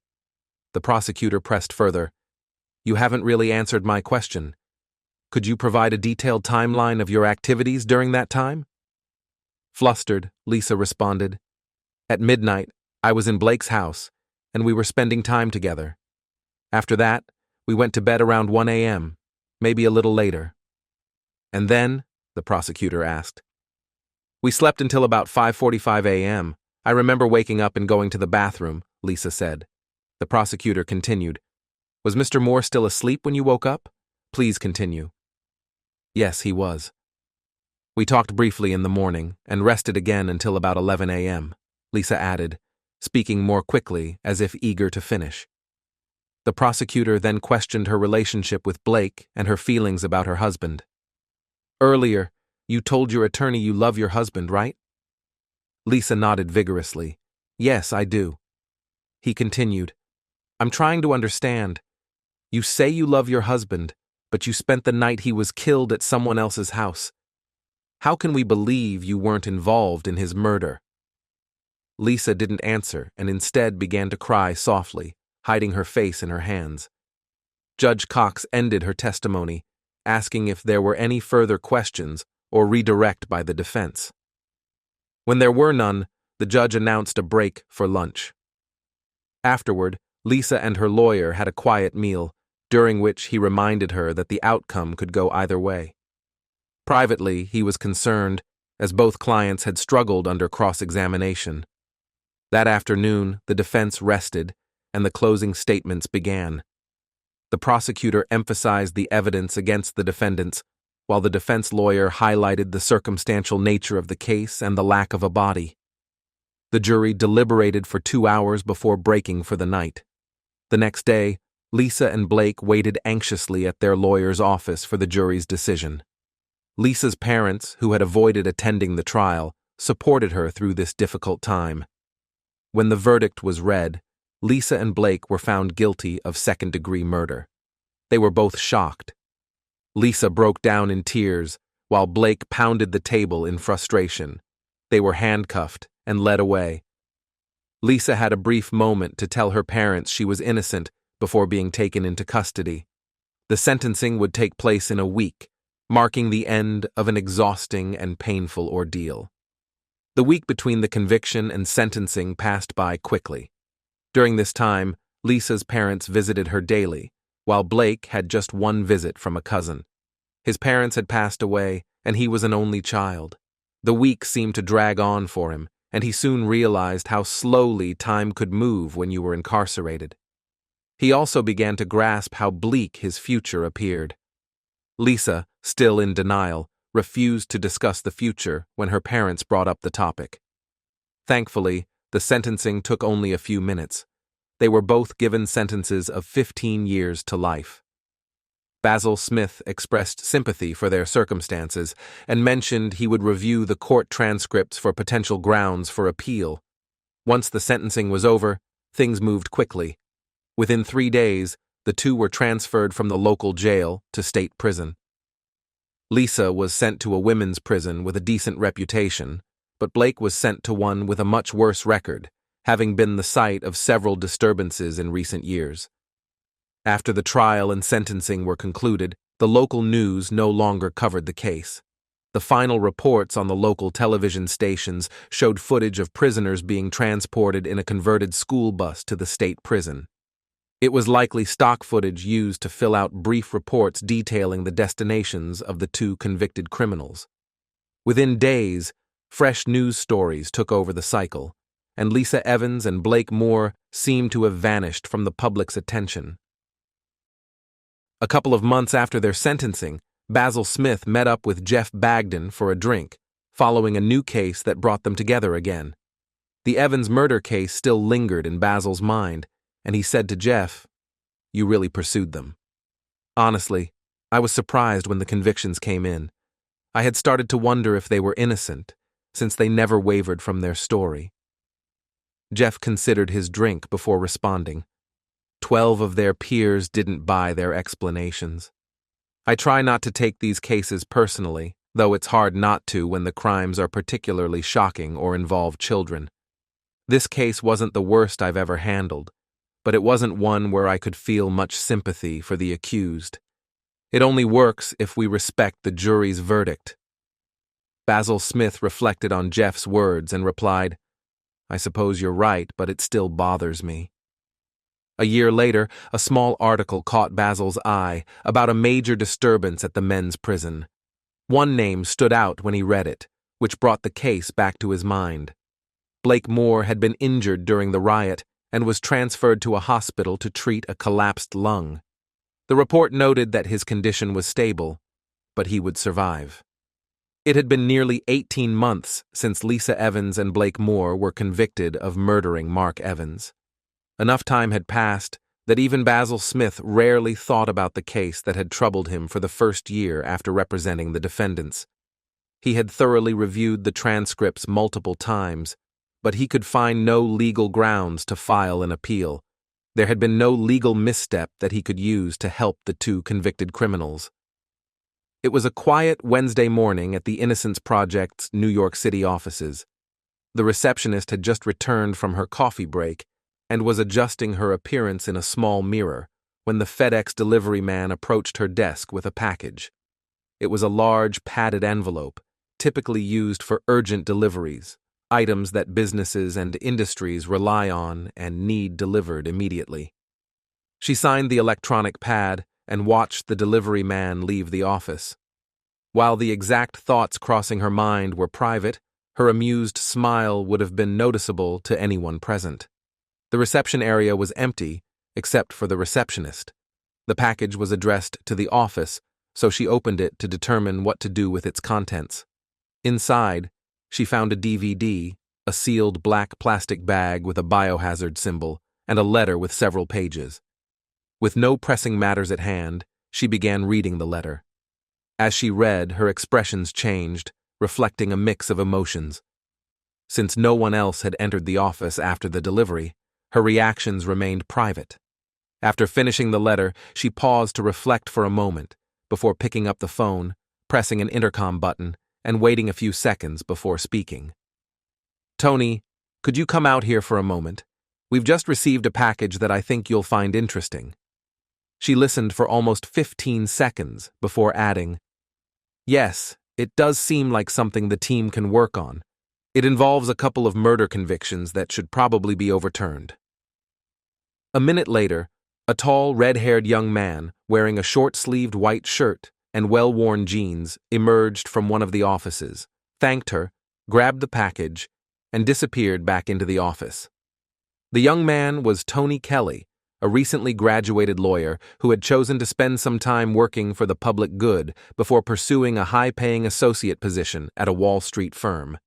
The prosecutor pressed further, "You haven't really answered my question. Could you provide a detailed timeline of your activities during that time?" Flustered, Lisa responded, "At midnight, I was in Blake's house, and we were spending time together. After that, we went to bed around 1 a.m., maybe a little later." "And then?" the prosecutor asked. "We slept until about 5:45 a.m. I remember waking up and going to the bathroom," Lisa said. The prosecutor continued, "Was Mr. Moore still asleep when you woke up? Please continue." "Yes, he was. We talked briefly in the morning and rested again until about 11 a.m., Lisa added, speaking more quickly as if eager to finish. The prosecutor then questioned her relationship with Blake and her feelings about her husband. "Earlier, you told your attorney you love your husband, right?" Lisa nodded vigorously. "Yes, I do." He continued, "I'm trying to understand. You say you love your husband, but you spent the night he was killed at someone else's house. How can we believe you weren't involved in his murder?" Lisa didn't answer and instead began to cry softly, hiding her face in her hands. Judge Cox ended her testimony, asking if there were any further questions or redirect by the defense. When there were none, the judge announced a break for lunch. Afterward, Lisa and her lawyer had a quiet meal, during which he reminded her that the outcome could go either way. Privately, he was concerned, as both clients had struggled under cross-examination. That afternoon, the defense rested, and the closing statements began. The prosecutor emphasized the evidence against the defendants, while the defense lawyer highlighted the circumstantial nature of the case and the lack of a body. The jury deliberated for 2 hours before breaking for the night. The next day, Lisa and Blake waited anxiously at their lawyer's office for the jury's decision. Lisa's parents, who had avoided attending the trial, supported her through this difficult time. When the verdict was read, Lisa and Blake were found guilty of second-degree murder. They were both shocked. Lisa broke down in tears, while Blake pounded the table in frustration. They were handcuffed and led away. Lisa had a brief moment to tell her parents she was innocent before being taken into custody. The sentencing would take place in a week, marking the end of an exhausting and painful ordeal. The week between the conviction and sentencing passed by quickly. During this time, Lisa's parents visited her daily, while Blake had just one visit from a cousin. His parents had passed away, and he was an only child. The week seemed to drag on for him, and he soon realized how slowly time could move when you were incarcerated. He also began to grasp how bleak his future appeared. Lisa, still in denial, refused to discuss the future when her parents brought up the topic. Thankfully, the sentencing took only a few minutes. They were both given sentences of 15 years to life. Basil Smith expressed sympathy for their circumstances and mentioned he would review the court transcripts for potential grounds for appeal. Once the sentencing was over, things moved quickly. Within 3 days, the two were transferred from the local jail to state prison. Lisa was sent to a women's prison with a decent reputation, but Blake was sent to one with a much worse record, having been the site of several disturbances in recent years. After the trial and sentencing were concluded, the local news no longer covered the case. The final reports on the local television stations showed footage of prisoners being transported in a converted school bus to the state prison. It was likely stock footage used to fill out brief reports detailing the destinations of the two convicted criminals. Within days, fresh news stories took over the cycle, and Lisa Evans and Blake Moore seemed to have vanished from the public's attention. A couple of months after their sentencing, Basil Smith met up with Jeff Bagden for a drink, following a new case that brought them together again. The Evans murder case still lingered in Basil's mind, and he said to Jeff, "You really pursued them." Honestly, I was surprised when the convictions came in. I had started to wonder if they were innocent, since they never wavered from their story. Jeff considered his drink before responding. 12 of their peers didn't buy their explanations. I try not to take these cases personally, though it's hard not to when the crimes are particularly shocking or involve children. This case wasn't the worst I've ever handled, but it wasn't one where I could feel much sympathy for the accused. It only works if we respect the jury's verdict. Basil Smith reflected on Jeff's words and replied, "I suppose you're right, but it still bothers me." A year later, a small article caught Basil's eye about a major disturbance at the men's prison. One name stood out when he read it, which brought the case back to his mind. Blake Moore had been injured during the riot and was transferred to a hospital to treat a collapsed lung. The report noted that his condition was stable, but he would survive. It had been nearly 18 months since Lisa Evans and Blake Moore were convicted of murdering Mark Evans. Enough time had passed that even Basil Smith rarely thought about the case that had troubled him for the first year after representing the defendants. He had thoroughly reviewed the transcripts multiple times, but he could find no legal grounds to file an appeal. There had been no legal misstep that he could use to help the two convicted criminals. It was a quiet Wednesday morning at the Innocence Project's New York City offices. The receptionist had just returned from her coffee break and was adjusting her appearance in a small mirror when the FedEx delivery man approached her desk with a package. It was a large, padded envelope, typically used for urgent deliveries, items that businesses and industries rely on and need delivered immediately. She signed the electronic pad and watched the delivery man leave the office. While the exact thoughts crossing her mind were private, Her amused smile would have been noticeable to anyone present. The reception area was empty, except for the receptionist. The package was addressed to the office, so she opened it to determine what to do with its contents. Inside, she found a DVD, a sealed black plastic bag with a biohazard symbol, and a letter with several pages. With no pressing matters at hand, she began reading the letter. As she read, her expressions changed, reflecting a mix of emotions. Since no one else had entered the office after the delivery, her reactions remained private. After finishing the letter, she paused to reflect for a moment, before picking up the phone, pressing an intercom button, and waiting a few seconds before speaking. "Tony, could you come out here for a moment? We've just received a package that I think you'll find interesting." She listened for almost 15 seconds before adding, "Yes, it does seem like something the team can work on. It involves a couple of murder convictions that should probably be overturned." A minute later, a tall, red-haired young man, wearing a short-sleeved white shirt and well-worn jeans, emerged from one of the offices, thanked her, grabbed the package, and disappeared back into the office. The young man was Tony Kelly, a recently graduated lawyer who had chosen to spend some time working for the public good before pursuing a high-paying associate position at a Wall Street firm.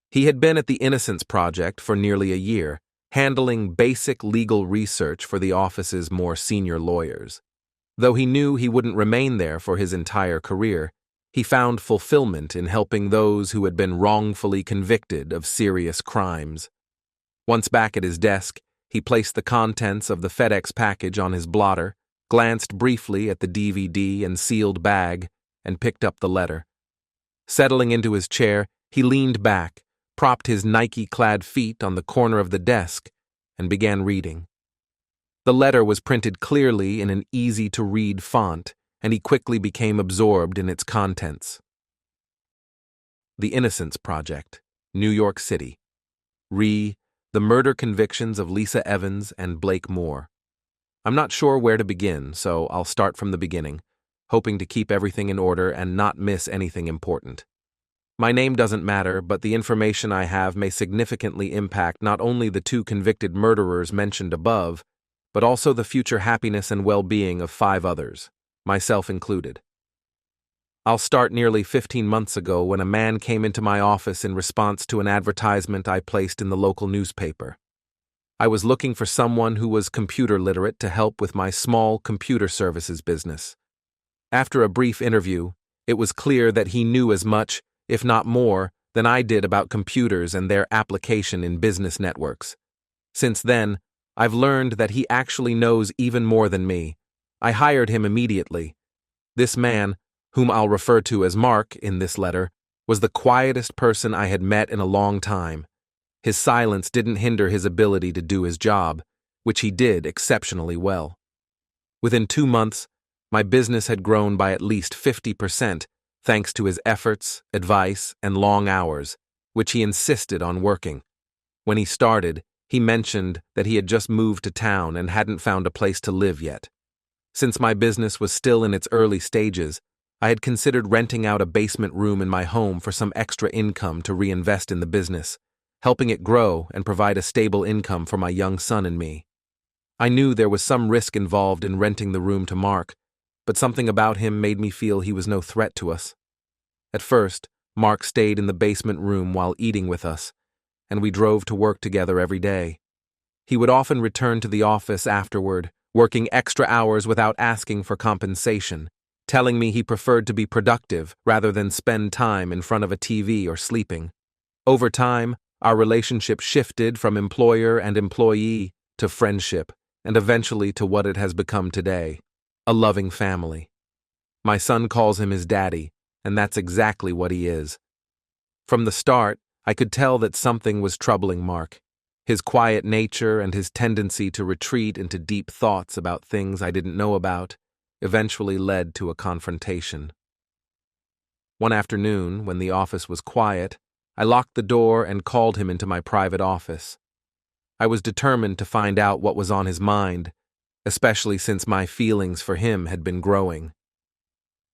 He had been at the Innocence Project for nearly a year, handling basic legal research for the office's more senior lawyers. Though he knew he wouldn't remain there for his entire career, he found fulfillment in helping those who had been wrongfully convicted of serious crimes. Once back at his desk, he placed the contents of the FedEx package on his blotter, glanced briefly at the DVD and sealed bag, and picked up the letter. Settling into his chair, he leaned back, propped his Nike-clad feet on the corner of the desk, and began reading. The letter was printed clearly in an easy-to-read font, and he quickly became absorbed in its contents. The Innocence Project, New York City. The murder convictions of Lisa Evans and Blake Moore. I'm not sure where to begin, so I'll start from the beginning, hoping to keep everything in order and not miss anything important. My name doesn't matter, but the information I have may significantly impact not only the two convicted murderers mentioned above, but also the future happiness and well-being of 5 others, myself included. I'll start nearly 15 months ago when a man came into my office in response to an advertisement I placed in the local newspaper. I was looking for someone who was computer literate to help with my small computer services business. After a brief interview, it was clear that he knew as much, if not more, than I did about computers and their application in business networks. Since then, I've learned that he actually knows even more than me. I hired him immediately. This man, whom I'll refer to as Mark in this letter, was the quietest person I had met in a long time. His silence didn't hinder his ability to do his job, which he did exceptionally well. Within 2 months, my business had grown by at least 50%, thanks to his efforts, advice, and long hours, which he insisted on working. When he started, he mentioned that he had just moved to town and hadn't found a place to live yet. Since my business was still in its early stages, I had considered renting out a basement room in my home for some extra income to reinvest in the business, helping it grow and provide a stable income for my young son and me. I knew there was some risk involved in renting the room to Mark, but something about him made me feel he was no threat to us. At first, Mark stayed in the basement room while eating with us, and we drove to work together every day. He would often return to the office afterward, working extra hours without asking for compensation, telling me he preferred to be productive rather than spend time in front of a TV or sleeping. Over time, our relationship shifted from employer and employee to friendship, and eventually to what it has become today, a loving family. My son calls him his daddy, and that's exactly what he is. From the start, I could tell that something was troubling Mark. His quiet nature and his tendency to retreat into deep thoughts about things I didn't know about eventually led to a confrontation. One afternoon, when the office was quiet, I locked the door and called him into my private office. I was determined to find out what was on his mind, especially since my feelings for him had been growing.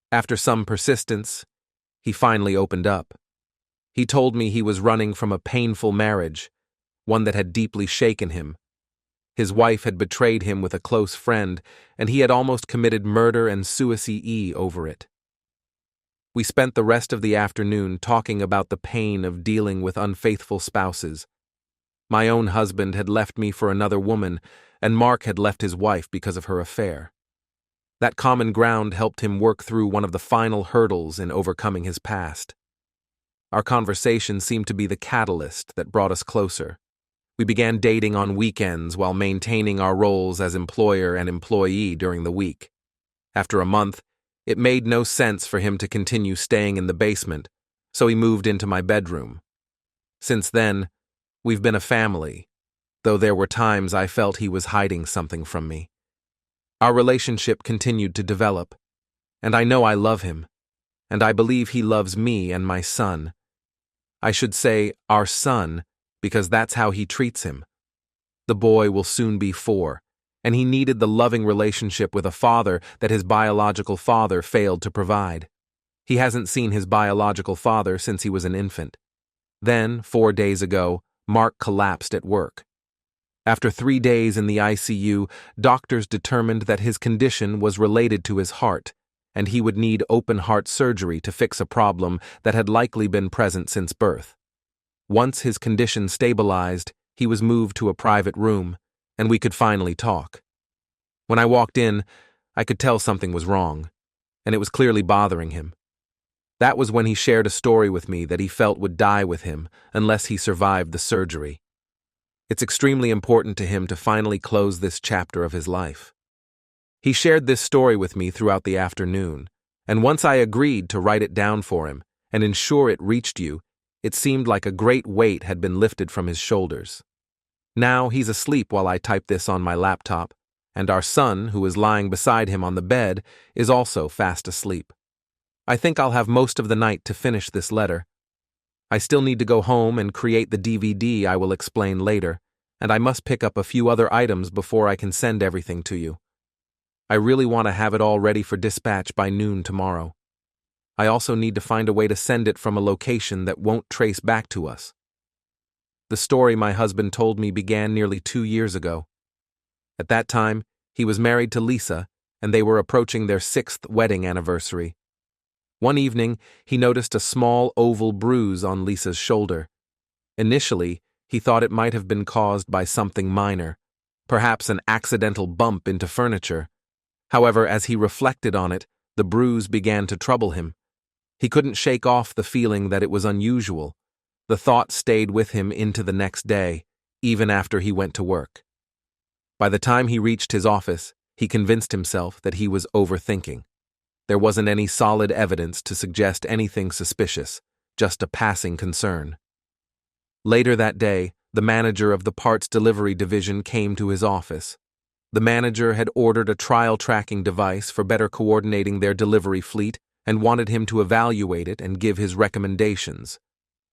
After some persistence, he finally opened up. He told me he was running from a painful marriage, one that had deeply shaken him. His wife had betrayed him with a close friend, and he had almost committed murder and suicide over it. We spent the rest of the afternoon talking about the pain of dealing with unfaithful spouses. My own husband had left me for another woman, and Mark had left his wife because of her affair. That common ground helped him work through one of the final hurdles in overcoming his past. Our conversation seemed to be the catalyst that brought us closer. We began dating on weekends while maintaining our roles as employer and employee during the week. After a month, it made no sense for him to continue staying in the basement, so he moved into my bedroom. Since then, we've been a family, though there were times I felt he was hiding something from me. Our relationship continued to develop, and I know I love him, and I believe he loves me and my son. I should say our son, because that's how he treats him. The boy will soon be 4, and he needed the loving relationship with a father that his biological father failed to provide. He hasn't seen his biological father since he was an infant. Then, 4 days ago, Mark collapsed at work. After 3 days in the ICU, doctors determined that his condition was related to his heart, and he would need open-heart surgery to fix a problem that had likely been present since birth. Once his condition stabilized, he was moved to a private room, and we could finally talk. When I walked in, I could tell something was wrong, and it was clearly bothering him. That was when he shared a story with me that he felt would die with him unless he survived the surgery. It's extremely important to him to finally close this chapter of his life. He shared this story with me throughout the afternoon, and once I agreed to write it down for him and ensure it reached you, it seemed like a great weight had been lifted from his shoulders. Now he's asleep while I type this on my laptop, and our son, who is lying beside him on the bed, is also fast asleep. I think I'll have most of the night to finish this letter. I still need to go home and create the DVD I will explain later, and I must pick up a few other items before I can send everything to you. I really want to have it all ready for dispatch by noon tomorrow. I also need to find a way to send it from a location that won't trace back to us. The story my husband told me began nearly 2 years ago. At that time, he was married to Lisa, and they were approaching their 6th wedding anniversary. One evening, he noticed a small oval bruise on Lisa's shoulder. Initially, he thought it might have been caused by something minor, perhaps an accidental bump into furniture. However, as he reflected on it, the bruise began to trouble him. He couldn't shake off the feeling that it was unusual. The thought stayed with him into the next day, even after he went to work. By the time he reached his office, he convinced himself that he was overthinking. There wasn't any solid evidence to suggest anything suspicious, just a passing concern. Later that day, the manager of the parts delivery division came to his office. The manager had ordered a trial tracking device for better coordinating their delivery fleet and wanted him to evaluate it and give his recommendations.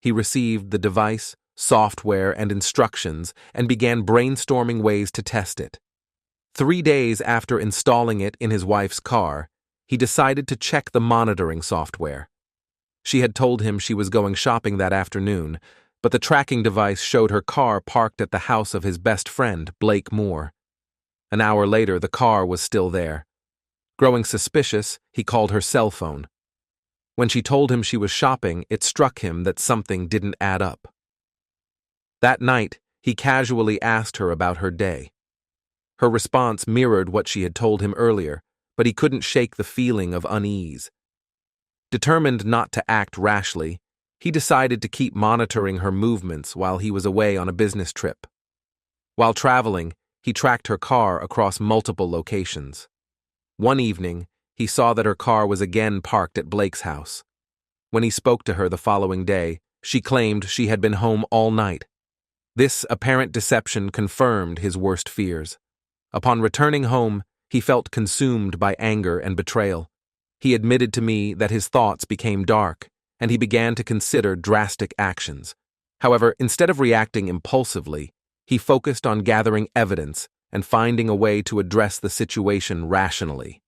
He received the device, software, and instructions and began brainstorming ways to test it. 3 days after installing it in his wife's car, he decided to check the monitoring software. She had told him she was going shopping that afternoon, but the tracking device showed her car parked at the house of his best friend, Blake Moore. An hour later, the car was still there. Growing suspicious, he called her cell phone. When she told him she was shopping, it struck him that something didn't add up. That night, he casually asked her about her day. Her response mirrored what she had told him earlier, but he couldn't shake the feeling of unease. Determined not to act rashly, he decided to keep monitoring her movements while he was away on a business trip. While traveling, he tracked her car across multiple locations. One evening, he saw that her car was again parked at Blake's house. When he spoke to her the following day, she claimed she had been home all night. This apparent deception confirmed his worst fears. Upon returning home, he felt consumed by anger and betrayal. He admitted to me that his thoughts became dark, and he began to consider drastic actions. However, instead of reacting impulsively, he focused on gathering evidence and finding a way to address the situation rationally.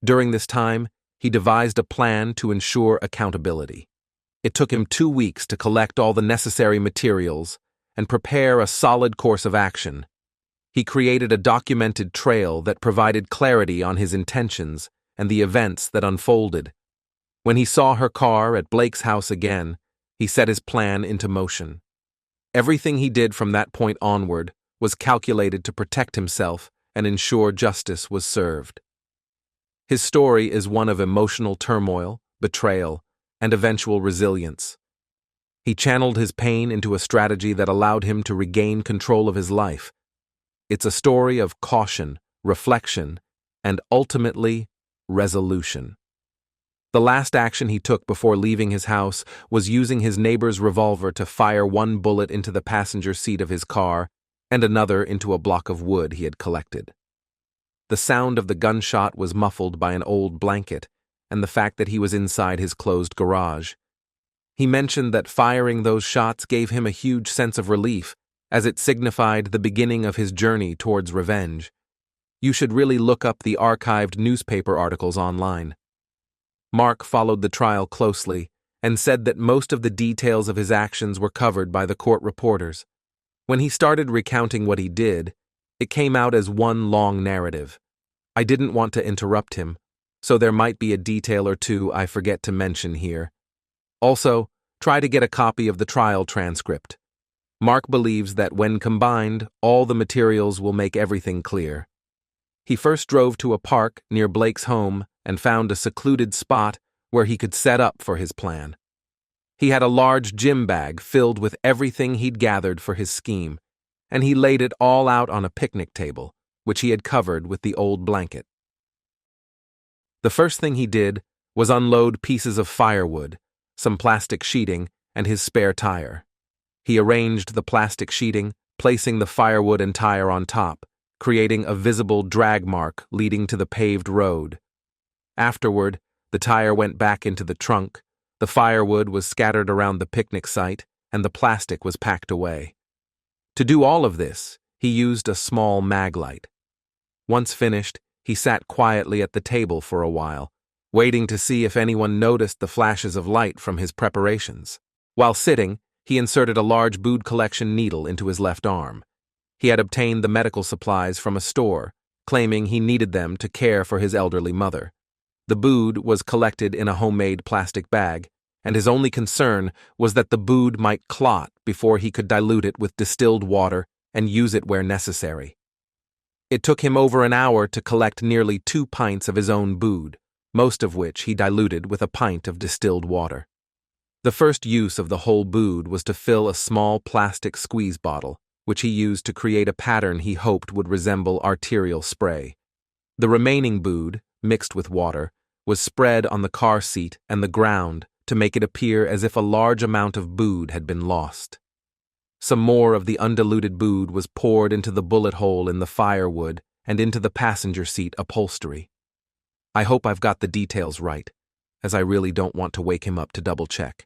During this time, he devised a plan to ensure accountability. It took him 2 weeks to collect all the necessary materials and prepare a solid course of action. He created a documented trail that provided clarity on his intentions and the events that unfolded. When he saw her car at Blake's house again, he set his plan into motion. Everything he did from that point onward was calculated to protect himself and ensure justice was served. His story is one of emotional turmoil, betrayal, and eventual resilience. He channeled his pain into a strategy that allowed him to regain control of his life. It's a story of caution, reflection, and ultimately, resolution. The last action he took before leaving his house was using his neighbor's revolver to fire one bullet into the passenger seat of his car and another into a block of wood he had collected. The sound of the gunshot was muffled by an old blanket and the fact that he was inside his closed garage. He mentioned that firing those shots gave him a huge sense of relief, as it signified the beginning of his journey towards revenge. You should really look up the archived newspaper articles online. Mark followed the trial closely and said that most of the details of his actions were covered by the court reporters. When he started recounting what he did, it came out as one long narrative. I didn't want to interrupt him, so there might be a detail or two I forget to mention here. Also, try to get a copy of the trial transcript. Mark believes that when combined, all the materials will make everything clear. He first drove to a park near Blake's home and found a secluded spot where he could set up for his plan. He had a large gym bag filled with everything he'd gathered for his scheme, and he laid it all out on a picnic table, which he had covered with the old blanket. The first thing he did was unload pieces of firewood, some plastic sheeting, and his spare tire. He arranged the plastic sheeting, placing the firewood and tire on top, creating a visible drag mark leading to the paved road. Afterward, the tire went back into the trunk, the firewood was scattered around the picnic site, and the plastic was packed away. To do all of this, he used a small mag light. Once finished, he sat quietly at the table for a while, waiting to see if anyone noticed the flashes of light from his preparations. While sitting, he inserted a large bead collection needle into his left arm. He had obtained the medical supplies from a store, claiming he needed them to care for his elderly mother. The bead was collected in a homemade plastic bag, and his only concern was that the bead might clot before he could dilute it with distilled water and use it where necessary. It took him over an hour to collect nearly 2 pints of his own bead, most of which he diluted with a pint of distilled water. The first use of the whole bead was to fill a small plastic squeeze bottle, which he used to create a pattern he hoped would resemble arterial spray. The remaining bead, mixed with water, was spread on the car seat and the ground to make it appear as if a large amount of bead had been lost. Some more of the undiluted bead was poured into the bullet hole in the firewood and into the passenger seat upholstery. I hope I've got the details right, as I really don't want to wake him up to double-check.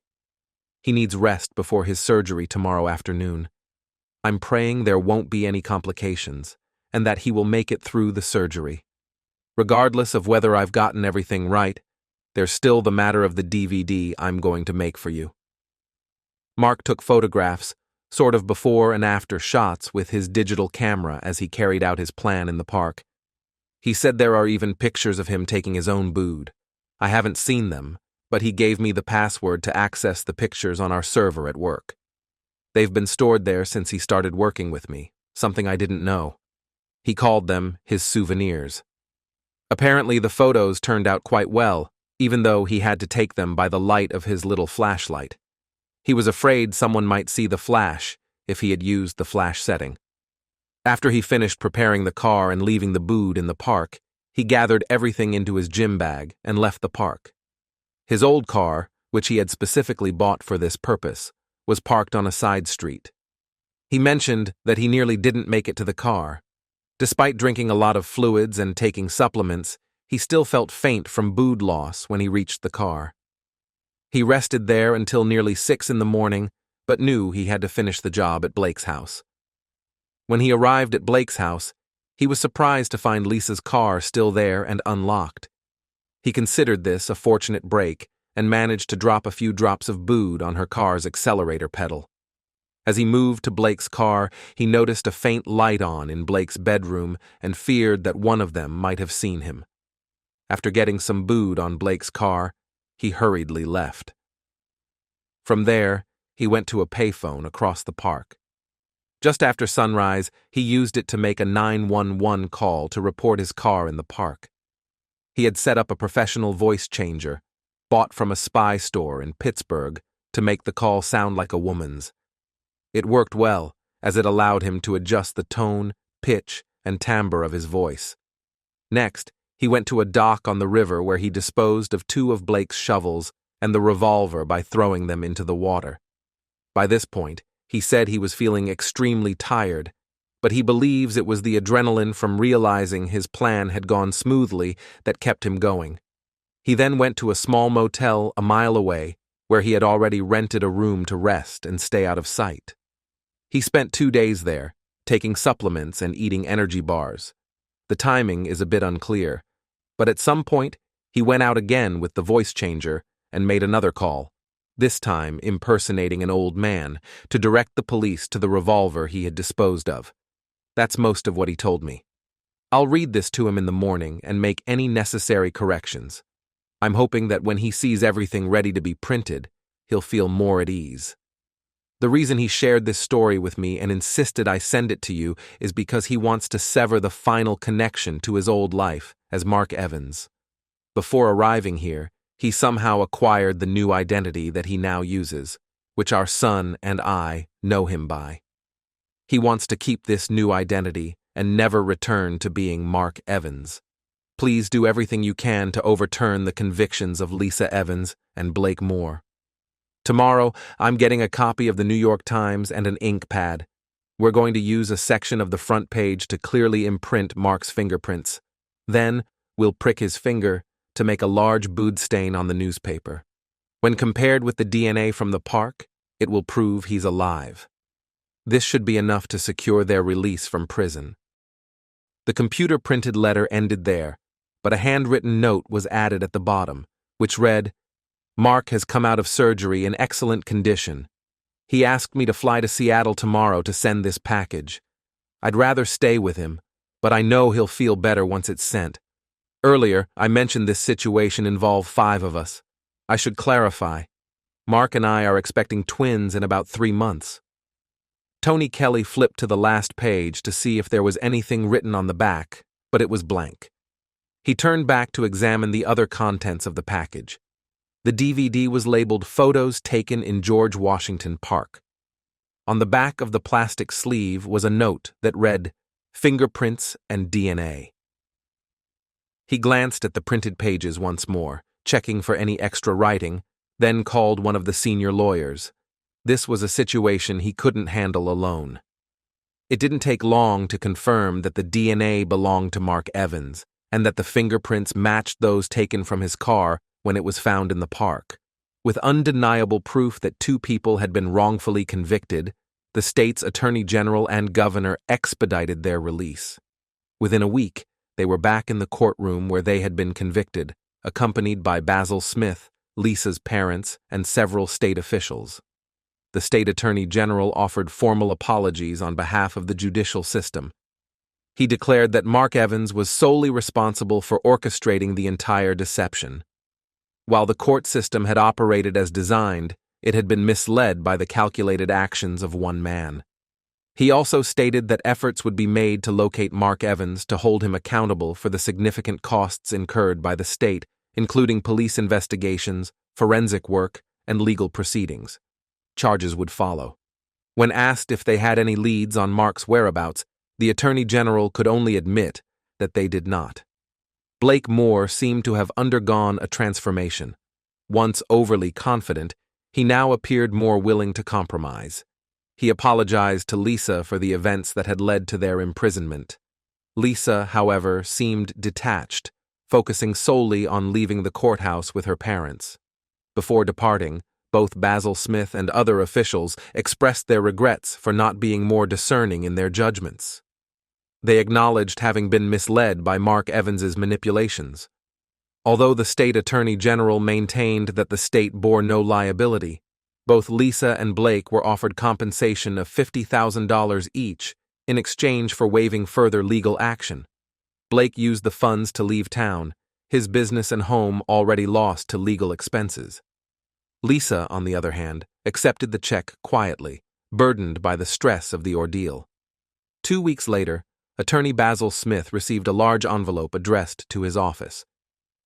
He needs rest before his surgery tomorrow afternoon. I'm praying there won't be any complications, and that he will make it through the surgery. Regardless of whether I've gotten everything right, there's still the matter of the DVD I'm going to make for you. Mark took photographs, sort of before and after shots with his digital camera as he carried out his plan in the park. He said there are even pictures of him taking his own bead. I haven't seen them, but he gave me the password to access the pictures on our server at work. They've been stored there since he started working with me, something I didn't know. He called them his souvenirs. Apparently the photos turned out quite well, even though he had to take them by the light of his little flashlight. He was afraid someone might see the flash if he had used the flash setting. After he finished preparing the car and leaving the bead in the park, he gathered everything into his gym bag and left the park. His old car, which he had specifically bought for this purpose, was parked on a side street. He mentioned that he nearly didn't make it to the car. Despite drinking a lot of fluids and taking supplements, he still felt faint from bead loss when he reached the car. He rested there until nearly 6 in the morning, but knew he had to finish the job at Blake's house. When he arrived at Blake's house, he was surprised to find Lisa's car still there and unlocked. He considered this a fortunate break and managed to drop a few drops of booze on her car's accelerator pedal. As he moved to Blake's car, he noticed a faint light on in Blake's bedroom and feared that one of them might have seen him. After getting some booze on Blake's car, he hurriedly left. From there, he went to a payphone across the park. Just after sunrise, he used it to make a 911 call to report his car in the park. He had set up a professional voice changer, bought from a spy store in Pittsburgh, to make the call sound like a woman's. It worked well, as it allowed him to adjust the tone, pitch, and timbre of his voice. Next, he went to a dock on the river where he disposed of 2 of Blake's shovels and the revolver by throwing them into the water. By this point, he said he was feeling extremely tired, but he believes it was the adrenaline from realizing his plan had gone smoothly that kept him going. He then went to a small motel a mile away, where he had already rented a room to rest and stay out of sight. He spent 2 days there, taking supplements and eating energy bars. The timing is a bit unclear, but at some point, he went out again with the voice changer and made another call, this time impersonating an old man, to direct the police to the revolver he had disposed of. That's most of what he told me. I'll read this to him in the morning and make any necessary corrections. I'm hoping that when he sees everything ready to be printed, he'll feel more at ease. The reason he shared this story with me and insisted I send it to you is because he wants to sever the final connection to his old life as Mark Evans. Before arriving here, he somehow acquired the new identity that he now uses, which our son and I know him by. He wants to keep this new identity and never return to being Mark Evans. Please do everything you can to overturn the convictions of Lisa Evans and Blake Moore. Tomorrow, I'm getting a copy of the New York Times and an ink pad. We're going to use a section of the front page to clearly imprint Mark's fingerprints. Then, we'll prick his finger to make a large bood stain on the newspaper. When compared with the DNA from the park, it will prove he's alive. This should be enough to secure their release from prison. The computer-printed letter ended there, but a handwritten note was added at the bottom, which read, "Mark has come out of surgery in excellent condition. He asked me to fly to Seattle tomorrow to send this package. I'd rather stay with him, but I know he'll feel better once it's sent. Earlier, I mentioned this situation involved 5 of us. I should clarify. Mark and I are expecting twins in about 3 months." Tony Kelly flipped to the last page to see if there was anything written on the back, but it was blank. He turned back to examine the other contents of the package. The DVD was labeled Photos Taken in George Washington Park. On the back of the plastic sleeve was a note that read, "Fingerprints and DNA." He glanced at the printed pages once more, checking for any extra writing, then called one of the senior lawyers. This was a situation he couldn't handle alone. It didn't take long to confirm that the DNA belonged to Mark Evans, and that the fingerprints matched those taken from his car when it was found in the park. With undeniable proof that 2 people had been wrongfully convicted, the state's attorney general and governor expedited their release. Within a week, they were back in the courtroom where they had been convicted, accompanied by Basil Smith, Lisa's parents, and several state officials. The state attorney general offered formal apologies on behalf of the judicial system. He declared that Mark Evans was solely responsible for orchestrating the entire deception. While the court system had operated as designed, it had been misled by the calculated actions of one man. He also stated that efforts would be made to locate Mark Evans to hold him accountable for the significant costs incurred by the state, including police investigations, forensic work, and legal proceedings. Charges would follow. When asked if they had any leads on Mark's whereabouts, the Attorney General could only admit that they did not. Blake Moore seemed to have undergone a transformation. Once overly confident, he now appeared more willing to compromise. He apologized to Lisa for the events that had led to their imprisonment. Lisa, however, seemed detached, focusing solely on leaving the courthouse with her parents. Before departing, both Basil Smith and other officials expressed their regrets for not being more discerning in their judgments. They acknowledged having been misled by Mark Evans's manipulations. Although the state attorney general maintained that the state bore no liability, both Lisa and Blake were offered compensation of $50,000 each in exchange for waiving further legal action. Blake used the funds to leave town, his business and home already lost to legal expenses. Lisa, on the other hand, accepted the check quietly, burdened by the stress of the ordeal. 2 weeks later, Attorney Basil Smith received a large envelope addressed to his office.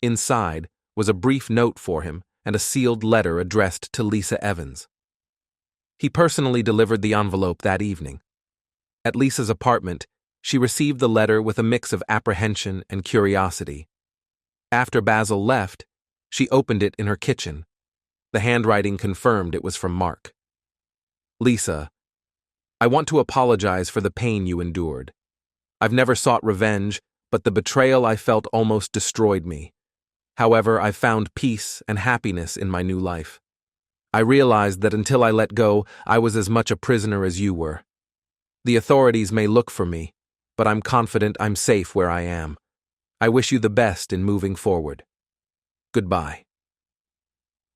Inside was a brief note for him and a sealed letter addressed to Lisa Evans. He personally delivered the envelope that evening. At Lisa's apartment, she received the letter with a mix of apprehension and curiosity. After Basil left, she opened it in her kitchen. The handwriting confirmed it was from Mark. Lisa, I want to apologize for the pain you endured. I've never sought revenge, but the betrayal I felt almost destroyed me. However, I've found peace and happiness in my new life. I realized that until I let go, I was as much a prisoner as you were. The authorities may look for me, but I'm confident I'm safe where I am. I wish you the best in moving forward. Goodbye.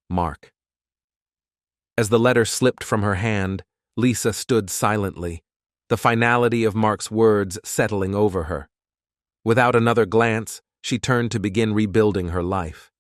Mark. As the letter slipped from her hand, Lisa stood silently, the finality of Mark's words settling over her. Without another glance, she turned to begin rebuilding her life.